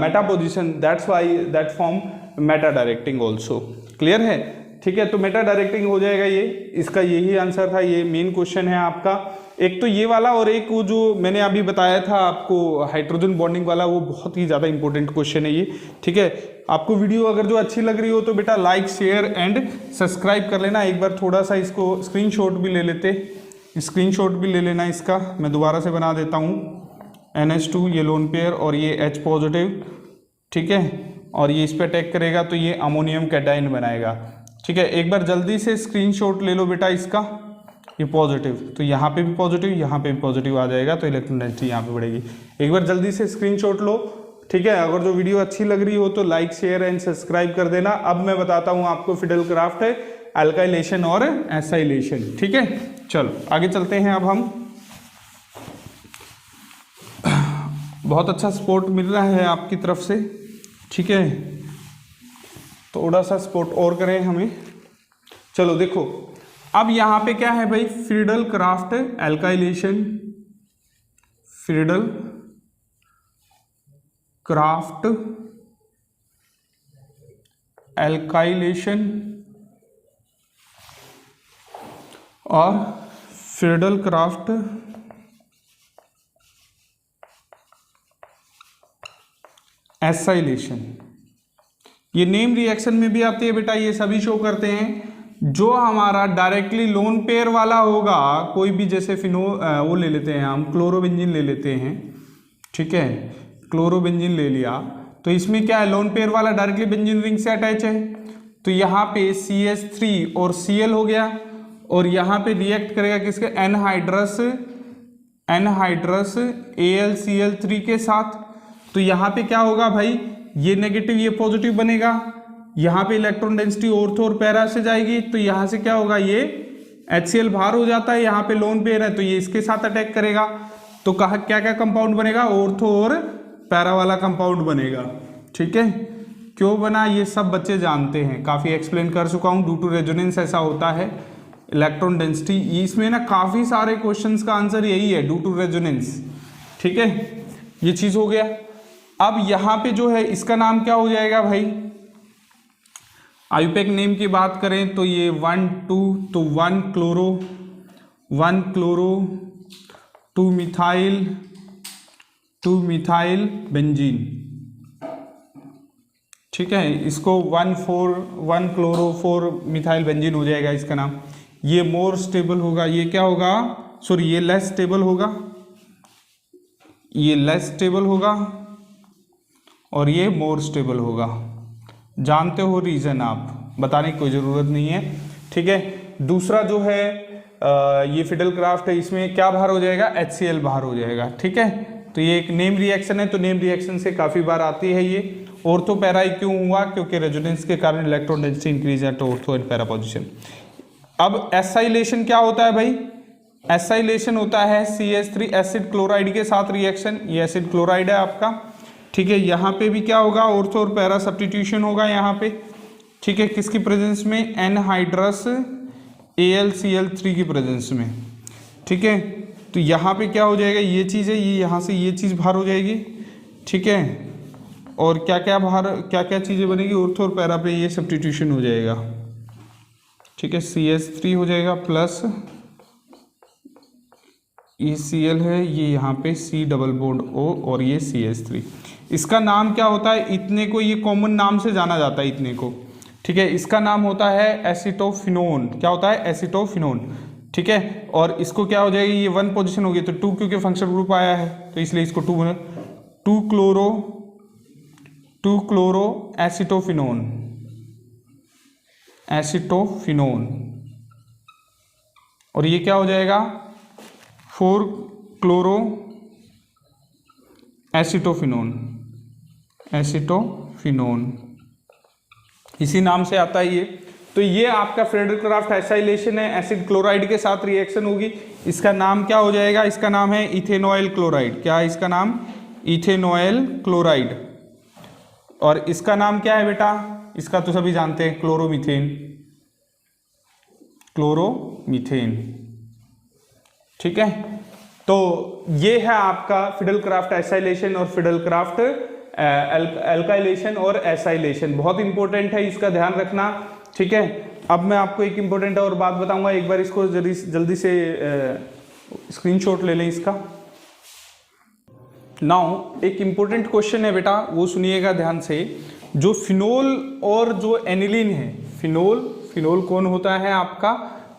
meta position, that's why that form meta directing also. Clear है। ठीक है, तो मेटा डायरेक्टिंग हो जाएगा ये, इसका यही आंसर था, ये मेन क्वेश्चन है आपका। एक तो ये वाला, और एक वो जो मैंने अभी बताया था आपको हाइड्रोजन बॉन्डिंग वाला, वो बहुत ही ज़्यादा इंपॉर्टेंट क्वेश्चन है ये। ठीक है, आपको वीडियो अगर जो अच्छी लग रही हो तो बेटा लाइक शेयर एंड सब्सक्राइब कर लेना। एक बार थोड़ा सा इसको स्क्रीनशॉट भी ले लेते, स्क्रीनशॉट भी ले लेना इसका, मैं दोबारा से बना देता हूँ। NH2 ये लोन पेयर और ये H पॉजिटिव, ठीक है, और ये इस पर अटैक करेगा तो ये अमोनियम कैटाइन बनाएगा। ठीक है, एक बार जल्दी से स्क्रीनशॉट ले लो बेटा इसका, ये पॉजिटिव, तो यहाँ पे भी पॉजिटिव, यहाँ पे भी पॉजिटिव आ जाएगा, तो इलेक्ट्रॉन डेंसिटी यहाँ पे बढ़ेगी। एक बार जल्दी से स्क्रीनशॉट लो। ठीक है, अगर जो वीडियो अच्छी लग रही हो तो लाइक शेयर एंड सब्सक्राइब कर देना। अब मैं बताता हूँ आपको फिडल क्राफ्ट है, एल्काइलेशन और एसाइलेशन। ठीक है, चलो आगे चलते हैं। अब हम बहुत अच्छा सपोर्ट मिल रहा है आपकी तरफ से। ठीक है, थोड़ा सा सपोर्ट और करें हमें। चलो देखो, अब यहाँ पे क्या है भाई, fiddle craft alkylation, fiddle craft alkylation और फिडल क्राफ्ट एसाइलेशन। ये नेम रिएक्शन में भी आती है बेटा, ये सभी शो करते हैं। जो हमारा डायरेक्टली लोन पेयर वाला होगा, कोई भी जैसे वो ले लेते हैं हम, क्लोरोबेंजीन ले लेते हैं। ठीक है, क्लोरोबेंजीन ले लिया, तो इसमें क्या है, लोन पेयर वाला डायरेक्टली बेंजीन रिंग से अटैच है, तो यहाँ पे CH3 और Cl हो गया, और यहाँ पे रिएक्ट करेगा किसके, एनहाइड्रस AlCl3 के साथ। तो यहाँ पे क्या होगा भाई, ये नेगेटिव ये पॉजिटिव बनेगा, यहाँ पे इलेक्ट्रॉन डेंसिटी ऑर्थो और पैरा से जाएगी, तो यहाँ से क्या होगा, ये HCl बाहर हो जाता है, यहाँ पे लोन पेयर है तो ये इसके साथ अटैक करेगा, तो कहा क्या क्या कंपाउंड बनेगा, ऑर्थो और पैरा वाला कंपाउंड बनेगा। ठीक है, क्यों बना ये सब बच्चे जानते हैं, काफ़ी एक्सप्लेन कर चुका हूँ। ड्यू टू रेजोनेंस ऐसा होता है, इलेक्ट्रॉन डेंसिटी, इसमें ना काफ़ी सारे क्वेश्चंस का आंसर यही है, ड्यू टू रेजोनेंस। ठीक है, ये चीज़ हो गया। अब यहाँ पे जो है इसका नाम क्या हो जाएगा भाई, आयुपेक नेम की बात करें तो ये 1 2, तो 1 क्लोरो 2 मिथाइल बेंजीन। ठीक है, इसको 1 क्लोरो 4 मिथाइल बेंजीन हो जाएगा इसका नाम। ये मोर स्टेबल होगा, ये क्या होगा, सॉरी ये लेस स्टेबल होगा, ये लेस स्टेबल होगा और ये मोर स्टेबल होगा। जानते हो रीजन, आप बताने की कोई ज़रूरत नहीं है। ठीक है, दूसरा जो है ये फिडेलक्राफ्ट है, इसमें क्या बाहर हो जाएगा, HCl बाहर हो जाएगा। ठीक है, तो ये एक नेम रिएक्शन है, तो नेम रिएक्शन से काफ़ी बार आती है ये। ऑर्थो पैरा क्यों हुआ, क्योंकि रेजोनेंस के कारण electron density increase at ortho and para position. अब एसाइलेशन क्या होता है भाई, एसाइलेशन होता है CH3 एसिड क्लोराइड के साथ रिएक्शन, ये एसिड क्लोराइड है आपका। ठीक है, यहाँ पे भी क्या होगा, ऑर्थो और पैरा सब्स्टिट्यूशन होगा यहाँ पे। ठीक है, किसकी प्रेजेंस में, एनहाइड्रस AlCl3 की प्रेजेंस में। ठीक है, तो यहाँ पे क्या हो जाएगा, ये चीज़ है, ये यहाँ से ये चीज़ बाहर हो जाएगी। ठीक है, और क्या क्या बाहर, क्या क्या चीज़ें बनेगी, ऑर्थो और पैरा पे ये सब्स्टिट्यूशन हो जाएगा। ठीक है, CH3 हो जाएगा प्लस ये Cl है, ये यहाँ पे C डबल बॉन्ड O और ये CH3। इसका नाम क्या होता है, इतने को ये कॉमन नाम से जाना जाता है इतने को। ठीक है, इसका नाम होता है एसीटोफिनोन। क्या होता है, एसीटोफिनोन। ठीक है, और इसको क्या हो जाएगी, ये 1 पोजीशन होगी, तो 2 क्योंकि फंक्शनल ग्रुप आया है तो इसलिए इसको 2 बना, 2 क्लोरो एसीटोफिनोन। और ये क्या हो जाएगा, 4 क्लोरो एसीटोफिनोन, इसी नाम से आता है ये। तो ये आपका फिडेलक्राफ्ट एसाइलेशन है, एसिड क्लोराइड के साथ रिएक्शन होगी। इसका नाम क्या हो जाएगा, इसका नाम है इथेनॉयल क्लोराइड। क्या है इसका नाम, इथेनॉयल क्लोराइड। और इसका नाम क्या है बेटा, इसका तो सभी जानते हैं, क्लोरोमीथेन। ठीक है, तो ये है आपका फिडेलक्राफ्ट एसाइलेशन और फिडेलक्राफ्ट एल्काइलेशन और एसाइलेशन। बहुत इंपॉर्टेंट है, इसका ध्यान रखना। ठीक है, अब मैं आपको एक इंपॉर्टेंट और बात बताऊंगा, एक बार इसको जल्दी से स्क्रीनशॉट ले लें इसका। नाउ एक इंपॉर्टेंट क्वेश्चन है बेटा, वो सुनिएगा ध्यान से। जो फिनोल और जो एनिलीन है, फिनोल कौन होता है आपका,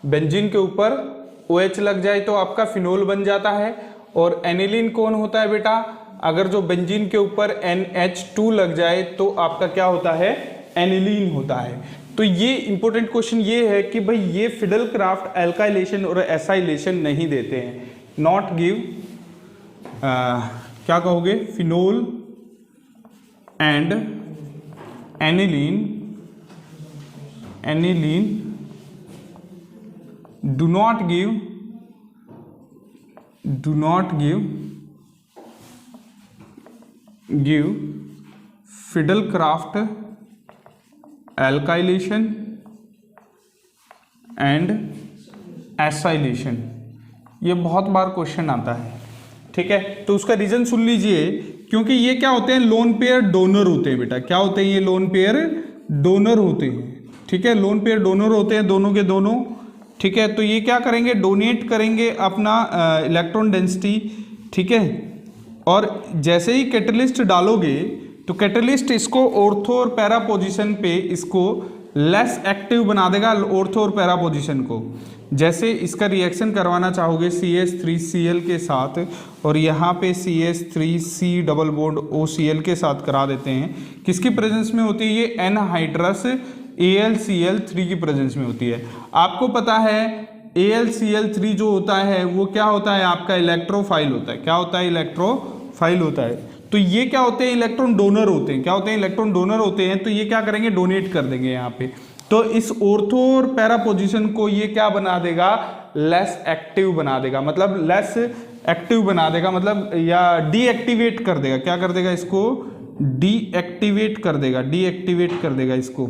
बेंजीन के ऊपर OH लग जाए तो आपका फिनोल बन जाता है। और एनिलीन कौन होता है बेटा, अगर जो बेंजीन के ऊपर NH2 लग जाए तो आपका क्या होता है, एनिलीन होता है। तो ये इंपॉर्टेंट क्वेश्चन ये है कि भाई ये फिडेलक्राफ्ट एल्काइलेशन और एसाइलेशन नहीं देते हैं, नॉट गिव, क्या कहोगे, phenol and aniline do not give Friedel Crafts alkylation and acylation. ये बहुत बार क्वेश्चन आता है। ठीक है, तो उसका रीजन सुन लीजिए, क्योंकि ये क्या होते हैं, लोन पेयर डोनर होते हैं बेटा। क्या होते हैं, ये लोन पेयर डोनर होते हैं। ठीक है, लोन पेयर डोनर होते हैं, दोनों के दोनों। ठीक है, तो ये क्या करेंगे, डोनेट करेंगे अपना इलेक्ट्रॉन डेंसिटी। ठीक है, और जैसे ही कैटलिस्ट डालोगे तो कैटलिस्ट इसको ऑर्थो और पैरा पोजीशन पे इसको लेस एक्टिव बना देगा, ऑर्थो और पैरा पोजीशन को। जैसे इसका रिएक्शन करवाना चाहोगे CH3Cl के साथ, और यहाँ पे CH3C डबल बॉन्ड OCl के साथ करा देते हैं, किसकी प्रेजेंस में होती है, ये एनहाइड्रस AlCl3 की प्रेजेंस में होती है। आपको पता है AlCl3 जो होता है वो क्या होता है, आपका इलेक्ट्रोफाइल होता है। क्या होता है, इलेक्ट्रोफाइल होता है। तो ये क्या होते हैं, इलेक्ट्रॉन डोनर होते हैं। क्या होते हैं, इलेक्ट्रॉन डोनर होते हैं। तो ये क्या करेंगे, डोनेट कर देंगे यहाँ पे। तो इस ऑर्थो और पैरा पोजीशन को ये क्या बना देगा, लेस एक्टिव बना देगा, मतलब लेस एक्टिव बना देगा, मतलब या डीएक्टिवेट कर देगा। क्या कर देगा, इसको डीएक्टिवेट कर देगा, डीएक्टिवेट कर देगा, इसको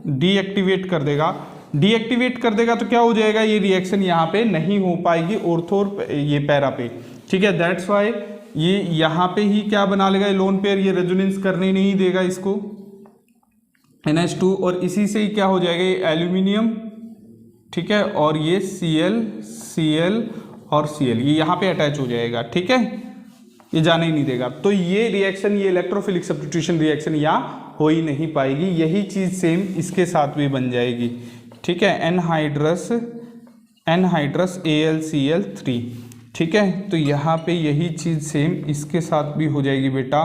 डीएक्टिवेट कर देगा। डीएक्टिवेट कर देगा तो क्या हो जाएगा, ये रिएक्शन यहाँ पे नहीं हो पाएगी ऑर्थो और ये पैरा पे, ठीक है। दैट्स वाई ये यहाँ पे ही क्या बना लेगा, लोन पेयर, ये रेजोनेंस करने नहीं देगा इसको, NH2, और इसी से ही क्या हो जाएगा, ये एल्यूमिनियम, ठीक है, और ये Cl और Cl ये यहाँ पे अटैच हो जाएगा, ठीक है, ये जाने ही नहीं देगा। तो ये रिएक्शन, ये इलेक्ट्रोफिलिक सब्स्टिट्यूशन रिएक्शन यहाँ हो ही नहीं पाएगी। यही चीज सेम इसके साथ भी बन जाएगी, ठीक है, एनहाइड्रस AlCl3, ठीक है। तो यहाँ पे यही चीज सेम इसके साथ भी हो जाएगी बेटा,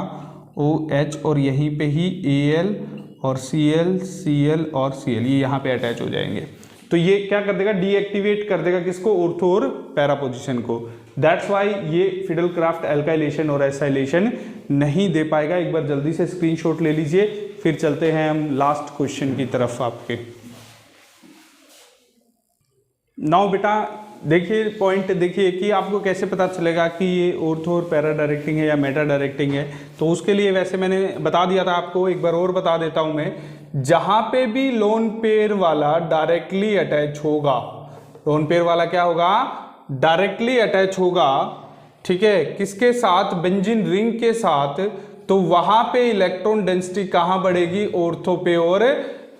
OH, और यहीं पे ही Al और Cl और Cl ये यहाँ पे अटैच हो जाएंगे। तो ये क्या कर देगा, डीएक्टिवेट कर देगा किसको, ऑर्थो और पैरा पोजीशन को। दैट्स वाई ये फिडेलक्राफ्ट एल्काइलेशन और एसाइलेशन नहीं दे पाएगा। एक बार जल्दी से स्क्रीनशॉट ले लीजिए, फिर चलते हैं हम लास्ट क्वेश्चन की तरफ आपके। नाउ बेटा देखिए, पॉइंट देखिए कि आपको कैसे पता चलेगा कि ये ऑर्थो और पैरा डायरेक्टिंग है या मेटा डायरेक्टिंग है। तो उसके लिए वैसे मैंने बता दिया था आपको, एक बार और बता देता हूं मैं। जहां पे भी लोन पेयर वाला डायरेक्टली अटैच होगा, लोन पेयर वाला क्या होगा, डायरेक्टली अटैच होगा, ठीक है, किसके साथ, बेंजीन रिंग के साथ, तो वहां पे इलेक्ट्रॉन डेंसिटी कहां बढ़ेगी, ऑर्थो पे और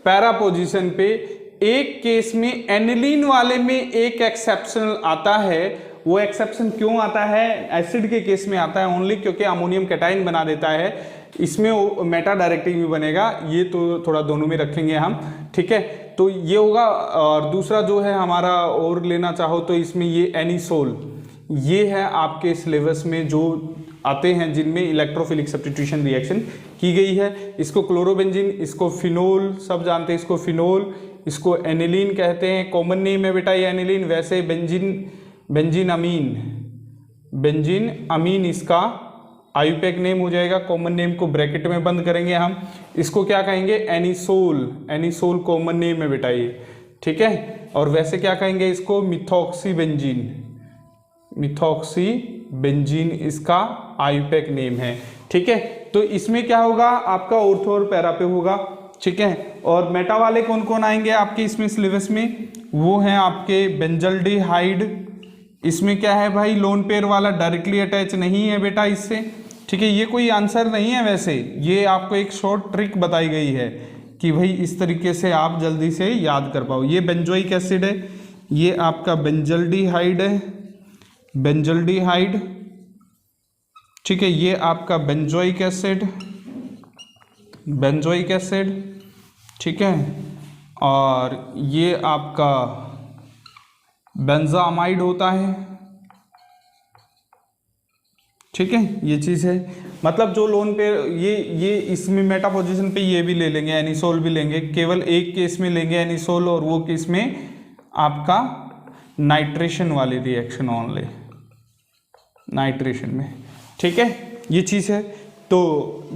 पैरा पोजीशन पे। एक केस में एनिलीन वाले में एक एक्सेप्शन आता है। वो एक्सेप्शन क्यों आता है, एसिड के केस में आता है ओनली, क्योंकि अमोनियम कैटाइन बना देता है। इसमें मेटा डायरेक्टिंग भी बनेगा, ये तो थोड़ा दोनों में रखेंगे हम, ठीक है। तो ये होगा। और दूसरा जो है हमारा और लेना चाहो तो इसमें ये एनिसोल, ये है आपके सिलेबस में जो आते हैं जिनमें इलेक्ट्रोफिलिक सब्स्टिट्यूशन रिएक्शन की गई है। इसको क्लोरोबेंजीन, इसको फिनोल, सब जानते हैं इसको फिनोल, इसको एनिलीन कहते हैं, कॉमन नेम है बेटा ये एनिलीन। वैसे बेंजीन अमीन इसका आयुपैक नेम हो जाएगा। कॉमन नेम को ब्रैकेट में बंद करेंगे हम। इसको क्या कहेंगे, एनिसोल कॉमन नेम है बेटा ये, ठीक है। और वैसे क्या कहेंगे इसको, मिथॉक्सीबेंजीन इसका आयुपैक नेम है, ठीक है। तो इसमें क्या होगा, आपका ऑर्थो और पैरा पे होगा, ठीक है। और मेटा वाले कौन कौन आएंगे आपके इसमें सिलेबस में, वो हैं आपके बेंजल्डिहाइड। इसमें क्या है भाई, लोन पेयर वाला डायरेक्टली अटैच नहीं है बेटा इससे, ठीक है। ये कोई आंसर नहीं है वैसे, ये आपको एक शॉर्ट ट्रिक बताई गई है कि भाई इस तरीके से आप जल्दी से याद कर पाओ। ये बेंजोइक एसिड है, ये आपका बेंजल्डिहाइड है, ठीक है। ये आपका बेंजोइक एसिड, ठीक है। और ये आपका बेंजामाइड होता है, ठीक है। ये चीज़ है, मतलब जो लोन पे ये इसमें मेटा पोजीशन पे ये भी ले लेंगे, एनिसोल भी लेंगे, केवल एक केस में लेंगे एनिसोल, और वो केस में आपका नाइट्रेशन वाली रिएक्शन ओनली, नाइट्रेशन में, ठीक है। ये चीज़ है। तो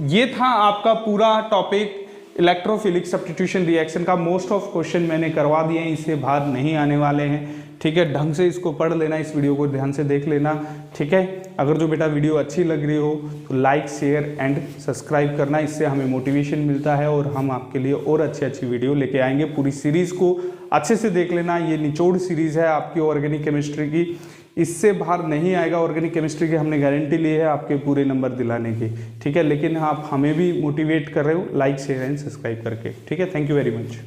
ये था आपका पूरा टॉपिक इलेक्ट्रोफिलिक सब्स्टिट्यूशन रिएक्शन का। मोस्ट ऑफ क्वेश्चन मैंने करवा दिए हैं, इससे बाहर नहीं आने वाले हैं, ठीक है। ढंग से इसको पढ़ लेना, इस वीडियो को ध्यान से देख लेना, ठीक है। अगर जो बेटा वीडियो अच्छी लग रही हो तो लाइक, शेयर एंड सब्सक्राइब करना, इससे हमें मोटिवेशन मिलता है और हम आपके लिए और अच्छी वीडियो लेके आएंगे। पूरी सीरीज़ को अच्छे से देख लेना, ये निचोड़ सीरीज़ है आपकी ऑर्गेनिक केमिस्ट्री की, इससे बाहर नहीं आएगा। ऑर्गेनिक केमिस्ट्री की हमने गारंटी ली है आपके पूरे नंबर दिलाने की, ठीक है। लेकिन आप हमें भी मोटिवेट कर रहे हो लाइक, शेयर एंड सब्सक्राइब करके, ठीक है। Thank you very much.